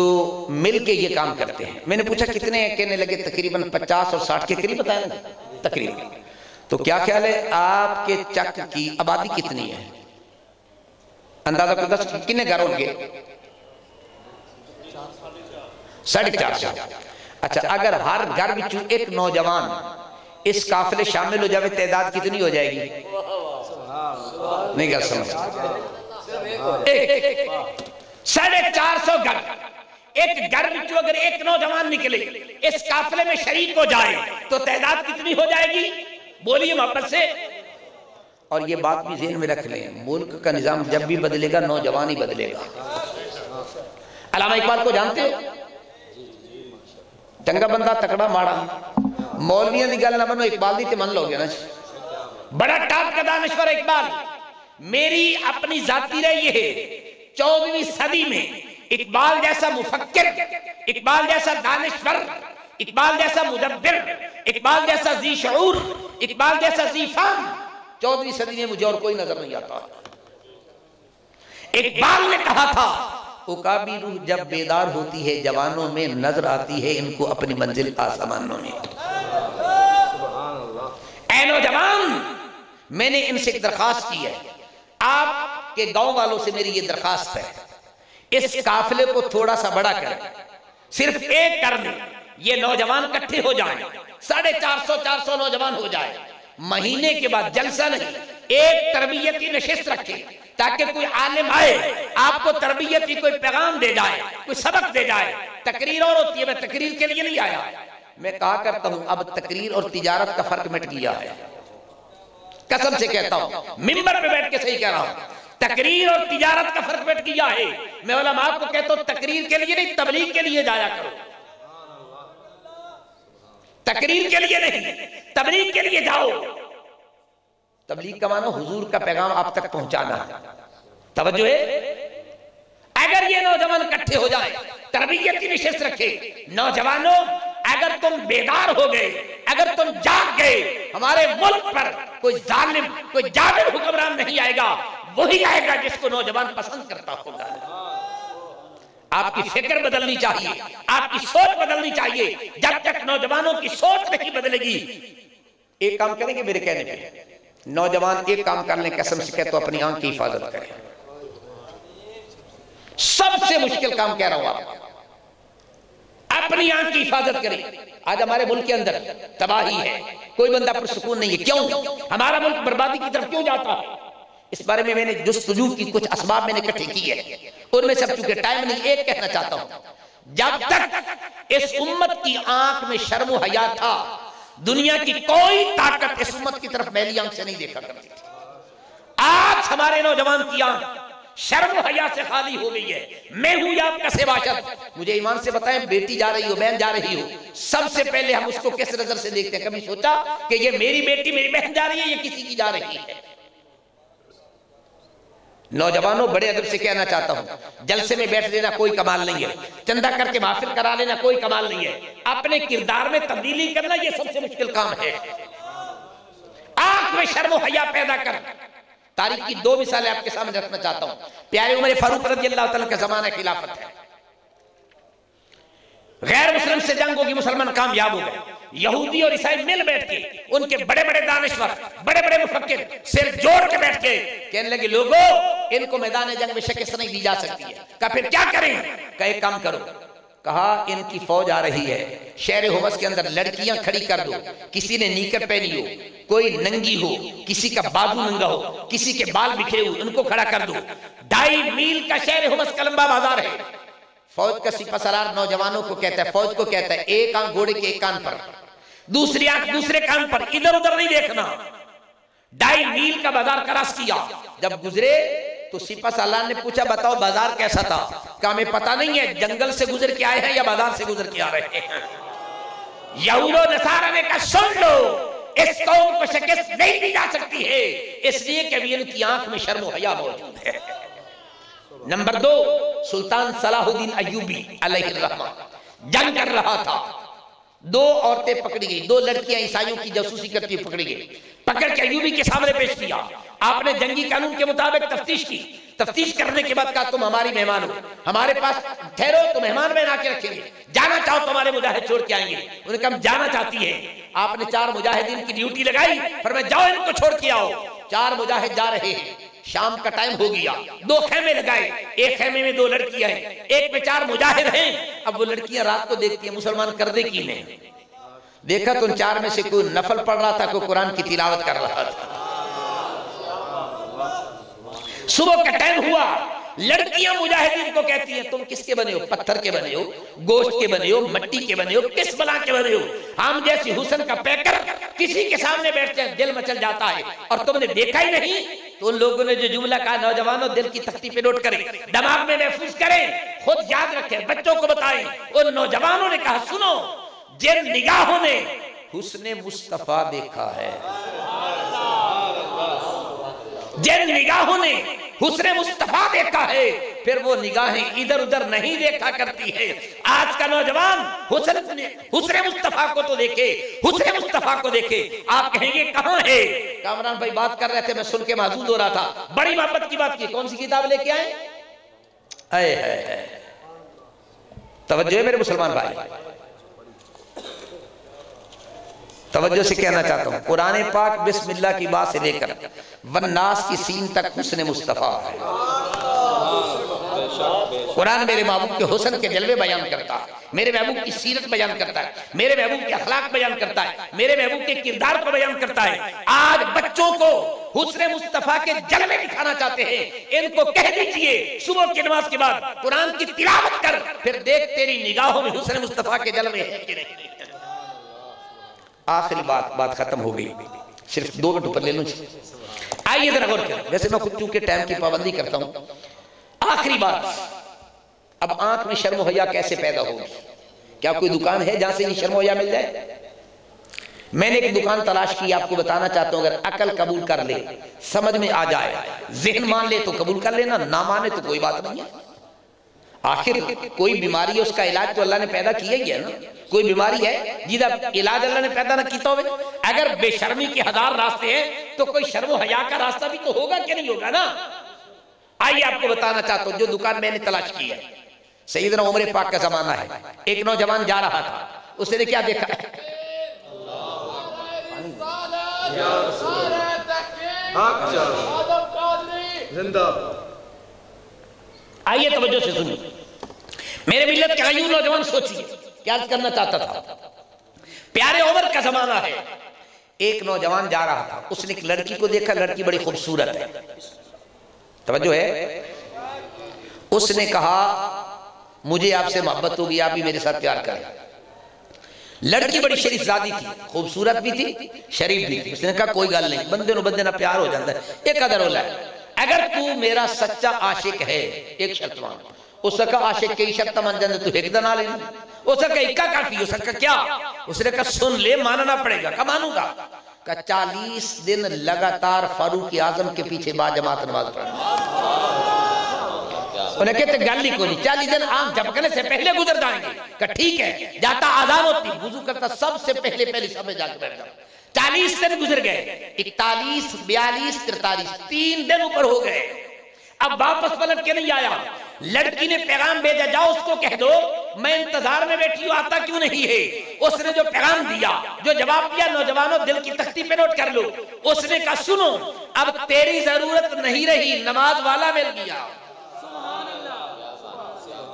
مل کے یہ کام کرتے ہیں. میں نے پوچھا کتنے ہیں؟ کہنے لگے تقریباً 50 اور 60 کے قریب بتایا نا تقریباً. تو کیا خیال ہے آپ کے چک کی آبادی کتنی ہے؟ اندازہ کو 10 کتنے گھر ہوں گے؟ 450. اچھا اگر ہر گھر میں ایک نوجوان اس قافلے شامل ہو جائے تعداد کتنی ہو جائے گی؟ نہیں گھر سمجھ 450 گھر، ایک گھر میں اگر ایک نوجوان نکلے اس قافلے میں شریک ہو جائے تو تعداد کتنی ہو جائے گی؟ بولیے محبت سے۔ اور یہ بات بھی ذہن میں رکھ لیں، ملک کا نظام جب بھی بدلے گا نوجوان ہی بدلے گا۔ علامہ اقبال کو جانتے ہو؟ چنگا بندہ تکڑا ماڑا، مولویاں دی گل نہ منو، اقبال دی تے من لو گے نا۔ بڑا ٹاپ کا دانشور اقبال۔ میری اپنی ذاتی رائے یہ ہے 14ویں صدی میں اقبال جیسا مفکر، اقبال جیسا دانشور، اقبال جیسا مدبر، اقبال جیسا ذی شعور، اقبال جیسا ذی فہم 14ویں صدی میں مجھے اور کوئی نظر نہیں آتا۔ اقبال نے کہا تھا عقابی روح جب بیدار ہوتی ہے جوانوں میں، نظر آتی ہے ان کو اپنی منزل آسمانوں میں۔ اے نوجوان، میں نے ان سے ایک درخواست کی ہے، آپ کے گاؤں والوں سے میری یہ درخواست ہے، اس قافلے کو تھوڑا سا بڑا کریں، صرف ایک کرنے یہ نوجوان کٹھے ہو جائیں، 450 نوجوان ہو جائے، مہینے کے بعد جلسہ نہیں، ایک تربیتی نشست رکھیں تاکہ کوئی عالم آئے آپ کو تربیتی کوئی پیغام دے جائے، کوئی سبق دے جائے۔ تقریر اور ہوتی ہے، میں تقریر کے لیے نہیں آیا، میں کہا کرتا ہوں اب تقریر اور تجارت کا فرق مٹ گیا ہے، قسم سے کہتا ہوں، منبر پہ بیٹھ کے صحیح کہہ رہا ہوں، تقریر اور تجارت کا فرق مٹ گیا ہے۔ میں علماء کو کہتا ہوں تقریر کے لیے نہیں، تبلیغ کے لیے جایا کرو، تقریر کے لیے نہیں، تبلیغ کے لیے جاؤ۔ تبلیغ کا معنی حضور کا پیغام آپ تک پہنچانا ہے، توجہ ہے۔ اگر یہ نوجوان اکٹھے ہو جائے، تربیتی نشست رکھے، نوجوانوں اگر تم بیدار ہو گئے، اگر تم جاگ گئے، ہمارے ملک پر کوئی ظالم، کوئی جابر حکمران نہیں آئے گا، وہی آئے گا جس کو نوجوان پسند کرتا ہوگا۔ آپ کی فکر بدلنی چاہیے، آپ کی سوچ بدلنی چاہیے۔ جب تک نوجوانوں کی سوچ نہیں بدلے گی، ایک کام کریں گے میرے کہنے پہ، نوجوان ایک کام کر لیں، قسم سے کہتا ہوں اپنی آنکھ کی حفاظت کریں۔ سب سے مشکل کام کہہ رہا ہوں آپ، اپنی آنکھ کی حفاظت کریں۔ آج ہمارے ملک کے اندر تباہی ہے، کوئی بندہ پرسکون نہیں ہے، کیوں؟ ہمارا ملک بربادی کی طرف کیوں جاتا ہے؟ اس بارے میں نے جستجو کی، کچھ اسباب میں نے اکٹھے کی ہے، ان میں سب چونکہ ٹائم نہیں، ایک کہنا چاہتا ہوں، جب تک اس امت کی آنکھ میں شرم و حیا تھا، دنیا کی کوئی طاقت اس امت کی طرف میلی آنکھ سے نہیں دیکھا کرتی تھی۔ آج ہمارے نوجوان کی آنکھ شرم و حیا سے خالی ہو گئی ہے۔ میں ہوں یا آپ کا سے باشد، مجھے ایمان سے بتائیں، بیٹی جا رہی ہو، بہن جا رہی ہو، سب سے پہلے ہم اس کو کس نظر سے دیکھتے ہیں؟ کبھی سوچا کہ یہ میری بیٹی میری بہن جا رہی ہے یا کسی کی جا رہی ہے؟ نوجوانوں بڑے ادب سے کہنا چاہتا ہوں، جلسے میں بیٹھ لینا کوئی کمال نہیں ہے، چندہ کر کے محفل کرا لینا کوئی کمال نہیں ہے، اپنے کردار میں تبدیلی کرنا یہ سب سے مشکل کام ہے۔ آنکھ میں شرم و حیا پیدا کر۔ تاریخ کی 2 مثالیں آپ کے سامنے رکھنا چاہتا ہوں۔ پیارے عمر فاروق رضی اللہ تعالیٰ کا زمانہ خلافت ہے، غیر مسلم سے جنگ ہوگی، مسلمان کامیاب ہو گئے، یہودی اور عیسائی مل بیٹھ کے، ان کے بڑے بڑے دانشور، بڑے بڑے مفکر سر جوڑ کے بیٹھ کے کہنے لگے لوگوں ان کو میدان جنگ میں شکست نہیں دی جا سکتی ہے۔ کہا پھر کیا کریں؟ کہا ایک کام کرو، کہا ان کی فوج آ رہی ہے، شہر حمص کے اندر لڑکیاں کھڑی کر دو، کسی نے نیکر پہنی ہو، کوئی ننگی ہو، کسی کا بازو ننگا ہو، کسی کے بال بکھرے ہو، ان کو کھڑا کر دو۔ 2.5 میل کا شہر حمص کا لمبا بازار ہے۔ فوج کا سپہ سالار نوجوانوں کو کہتا ہے، فوج کو کہتا ہے ایک آنکھ گھوڑے کے ایک کان پر، دوسری آنکھ دوسرے کان پر، ادھر ادھر نہیں دیکھنا۔ 2.5 میل کا بازار کراس کیا، جب گزرے تو سپہ سالار نے پوچھا بتاؤ بازار کیسا تھا؟ کہا ہمیں پتہ نہیں ہے، جنگل سے گزر کے آئے ہیں یا بازار سے گزر کے آ رہے ہیں۔ یہود و نصارہ نے کہا سن لو، اس قوم کو شکست نہیں دی جا سکتی ہے، اس لیے کہ ان کی آنکھ میں شرم و حیا موجود ہے۔ نمبر 2، سلطان صلاح الدین ایوبی علیہ الرحمہ جنگ کر رہا تھا، 2 عورتیں پکڑی گئی، 2 لڑکیاں عیسائیوں کی جاسوسی کرتی ہوئی پکڑی گئی، پکڑ کے ایوبی کے سامنے پیش کیا۔ آپ نے جنگی قانون کے مطابق تفتیش کی، تفتیش کرنے کے بعد کہا تم ہماری مہمان ہو، ہمارے پاس ٹھہرو تو مہمان بنا کے رکھیں گے، جانا چاہو تو ہمارے مجاہد چھوڑ کے آئیں گے۔ انہوں نے کہا ہم جانا چاہتی ہے۔ آپ نے 4 مجاہدین کی ڈیوٹی لگائی، فرمایا جاؤ ان کو چھوڑ کے آؤ۔ 4 مجاہد جا رہے ہیں، شام کا ٹائم ہو گیا، 2 خیمے لگائے، ایک خیمے میں 2 لڑکیاں ہیں، ایک میں 4 مجاہد ہیں۔ اب وہ لڑکیاں رات کو دیکھتی ہیں مسلمان کردے کی نے، دیکھا تو ان 4 میں سے کوئی نفل پڑھ رہا تھا، کوئی قرآن کی تلاوت کر رہا تھا۔ صبح کا ٹائم ہوا، لڑکیاں مجاہدین کو کہتی ہیں تم کس کے بنے ہو؟ پتھر کے بنے ہو، گوشت کے بنے ہو، مٹی کے بنے ہو، کس بلا کے بنے ہو؟ ہم جیسی حسن کا پیکر کسی کے سامنے بیٹھتے ہیں دل مچل جاتا ہے، اور تم نے دیکھا ہی نہیں۔ تو ان لوگوں نے جو جملہ کہا نوجوانوں دل کی تختی پہ نوٹ کریں، دماغ میں محفوظ کریں، خود یاد رکھیں، بچوں کو بتائیں۔ ان نوجوانوں نے کہا سنو، جن نگاہوں نے حسن مصطفیٰ دیکھا ہے، جن نگاہوں نے حسن مصطفیٰ دیکھا ہے، پھر وہ نگاہیں ادھر ادھر نہیں دیکھا کرتی ہے۔ آج کا نوجوان حسن مصطفیٰ کو تو دیکھے، حسن مصطفیٰ کو دیکھے۔ آپ کہیں گے کہاں ہے؟ کامران بھائی بات کر رہے تھے، میں سن کے محظوظ ہو رہا تھا، بڑی محبت کی بات کی۔ کون سی کتاب لے کے آئے؟ اے توجہ ہے میرے مسلمان بھائی، توجہ سے کہنا چاہتا ہوں، قرآن پاک بسم اللہ کی بات سے لے کر والناس کی سین تک حسن مصطفیٰ ہے۔ قرآن میرے محبوب کے حسن کے جلوے بیان کرتا ہے، میرے محبوب کی سیرت بیان کرتا ہے، میرے محبوب کے اخلاق بیان کرتا ہے، میرے محبوب کے کردار کو بیان کرتا ہے۔ آج بچوں کو حسن مصطفیٰ کے جلوے دکھانا چاہتے ہیں، ان کو کہہ دیجئے صبح کی نماز کے بعد قرآن کی تلاوت کر، پھر دیکھ تیری نگاہوں میں حسن مصطفیٰ کے جلوے ہیں کہ نہیں۔ آخری بات ختم ہو گئی، صرف 2 منٹ اوپر لے لوں۔ آئیے ذرا غور کریں، ویسے میں خود چونکہ ٹائم کی پابندی کرتا ہوں۔ آخری بات، اب آنکھ میں شرم و حیا کیسے پیدا ہوگی؟ کیا کوئی دکان ہے جہاں سے یہ شرم و حیا مل جائے؟ میں نے ایک دکان تلاش کی، آپ کو بتانا چاہتا ہوں، اگر عقل قبول کر لے، سمجھ میں آ جائے، ذہن مان لے تو قبول کر لینا، نہ مانے تو کوئی بات نہیں ہے۔ آخر کوئی بیماری ہے، اس کا علاج تو اللہ نے پیدا کیا ہی ہے نا۔ کوئی بیماری ہے جیدہ علاج اللہ نے پیدا نہ کیتا ہوئے؟ اگر بے شرمی کے 1000 راستے ہیں تو کوئی شرم و حیا کا راستہ بھی تو ہوگا کہ نہیں ہوگا نا۔ آئیے آپ کو بتانا چاہتا ہوں، جو دکان میں نے تلاش کی ہے، سیدنا عمر پاک کا زمانہ ہے، ایک نوجوان جا رہا تھا، اس نے کیا دیکھا؟ آئیے توجہ سے سنیں، میرے ملت کے غیور نوجوان سوچیے کیا کرنا چاہتا تھا۔ پیارے عمر کا زمانہ ہے، ایک نوجوان جا رہا تھا، اس نے ایک لڑکی کو دیکھا، لڑکی بڑی خوبصورت ہے، توجہ ہے، اس نے کہا مجھے آپ سے محبت ہوگی، آپ بھی میرے ساتھ پیار کریں۔ لڑکی بڑی شریف زادی تھی، خوبصورت بھی تھی، شریف بھی تھی۔ اس نے کہا کوئی گل نہیں، بندے نو بندے نہ پیار ہو جاتا ہے، ایک قدر ہولا ہے، اگر تو میرا سچا عاشق ہے، ایک شرط مان۔ اس نے کہا عاشق کئی شرط مان جاندے تو ایک دن آ لینا۔ اس نے کہا اکا کافی، اس نے کہا کیا؟ اس نے کہا سن لے، ماننا پڑے گا۔ کہا مانوں گا؟ کہا 40 دن لگاتار فاروق اعظم کے پیچھے با جماعت نماز پڑھنا۔ انہیں کہتے گل ہی کو نہیں، 40 دن آنکھ جھپکنے سے پہلے گزر جائیں گے۔ کہا ٹھیک ہے، جاتا آزان ہوتی، وضو کرتا سب سے پہلے سب میں جا کے بیٹھ جاؤں۔ 40 دن گزر گئے، 41 42 43 3 دن اوپر ہو گئے۔ اب واپس پلٹ کے نہیں آیا، لڑکی نے پیغام بھیجا، جاؤ اس کو کہہ دو میں انتظار میں بیٹھی ہوں، آتا کیوں نہیں ہے؟ اس نے جو پیغام دیا، جو جواب دیا، نوجوانوں دل کی تختی پہ نوٹ کر لو۔ اس نے کہا سنو، اب تیری ضرورت نہیں رہی، نماز والا مل گیا۔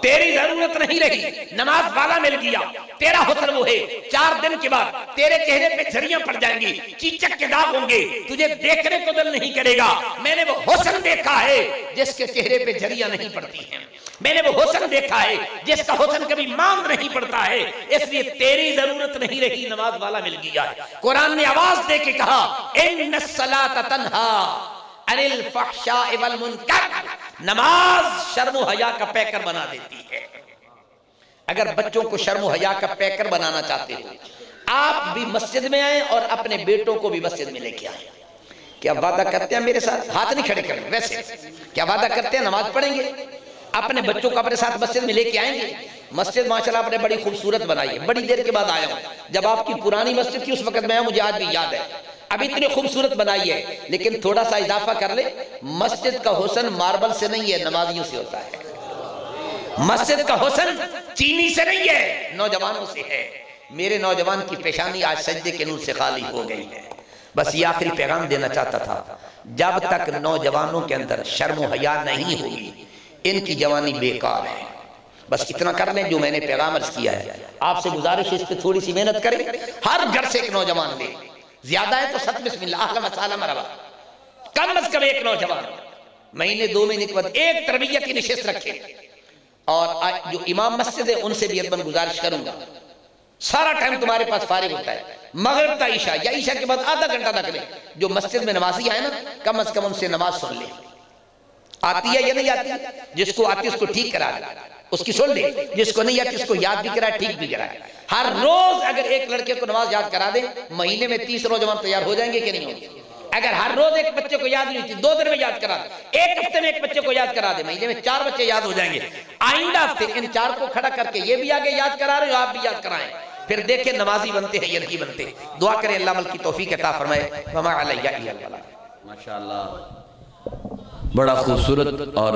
تیری ضرورت نہیں رہی، نماز والا مل گیا۔ تیرا حسن وہ ہے، 4 دن کے بعد تیرے چہرے پہ جھریاں پڑ جائیں گی، چیچک کے داغ ہوں گے، تجھے دیکھنے کو دل نہیں کرے گا۔ میں نے وہ حسن دیکھا ہے جس کے چہرے پہ جھریاں نہیں پڑتی ہیں، میں نے وہ حسن دیکھا ہے جس کا حسن کبھی مانگ نہیں پڑتا ہے، اس لیے تیری ضرورت نہیں رہی، نماز والا مل گیا۔ قرآن نے آواز دے کے کہا ان الصلاۃ تنہا عن الفحشاء والمنکر، نماز شرم و حیا کا پیکر بنا دیتی ہے۔ اگر بچوں کو شرم و حیا کا پیکر بنانا چاہتے ہو، آپ بھی مسجد میں آئیں اور اپنے بیٹوں کو بھی مسجد میں لے کے آئیں۔ کیا وعدہ کرتے ہیں میرے ساتھ؟ ہاتھ نہیں کھڑے کریں، ویسے کیا وعدہ کرتے ہیں نماز پڑھیں گے؟ اپنے بچوں کو اپنے ساتھ مسجد میں لے کے آئیں گے؟ مسجد ماشاءاللہ آپ نے بڑی خوبصورت بنائی ہے، بڑی دیر کے بعد آیا ہوں، جب آپ کی پرانی مسجد تھی اس وقت میں آیا، مجھے آج بھی یاد ہے، اب اتنی خوبصورت بنائی ہے، لیکن تھوڑا سا اضافہ کر لے، مسجد کا حسن ماربل سے نہیں ہے، نمازیوں سے ہوتا ہے۔ مسجد کا حسن چینی سے نہیں ہے، نوجوانوں سے ہے۔ میرے نوجوان کی پیشانی آج سجدے کے نور سے خالی ہو گئی ہے۔ بس یہ آخری پیغام دینا چاہتا تھا، جب تک نوجوانوں کے اندر شرم و حیا نہیں ہوگی ان کی جوانی بیکار ہے۔ بس اتنا کر لیں جو میں نے پیغام عرض کیا ہے۔ آپ سے گزارش ہے اس پہ تھوڑی سی محنت کریں، ہر گھر سے ایک نوجوان لیں، زیادہ ہے تو 7 بسم اللہ اہلا و سہلا مرحبا، کم از کم ایک نوجوان مہینے 2 مہینے کے بعد ایک تربیت کی نشست رکھیں۔ اور جو امام مسجد ہے ان سے بھی ادباً گزارش کروں گا، سارا ٹائم تمہارے پاس فارغ ہوتا ہے، مغرب تا عشاء یا عشاء کے بعد آدھا گھنٹہ رکھ لیں، جو مسجد میں نمازی آئے نا کم از کم ان سے نماز سن لیں، آتی ہے یا نہیں آتی، جس کو آتی اس کو ٹھیک کرا دیں، اس کی سن لیں، جس کو نہیں آتی اس کو یاد بھی کرائے، ٹھیک بھی کرائے۔ ہر روز اگر ایک لڑکے کو نماز یاد کرا دیں، مہینے میں 30 نوجوان تیار ہو جائیں گے کہ نہیں ہوں گے؟ اگر ہر روز ایک بچے کو یاد نہیں ہوتی 2 دن میں یاد کرا دیں، ایک ہفتے میں ایک بچے کو یاد کرا دیں، مہینے میں 4 بچے یاد ہو جائیں گے۔ آئندہ ہفتے ان 4 کو کھڑا کر کے یہ بھی آگے یاد کرا رہے ہو، آپ بھی یاد کرائیں، پھر دیکھیں نمازی بنتے ہیں یا نہیں بنتے۔ دعا کریں اللہ عمل کی توفیق عطا فرمائے۔ وما علیہ الا البلاغ۔ ماشاءاللہ بڑا خوبصورت اور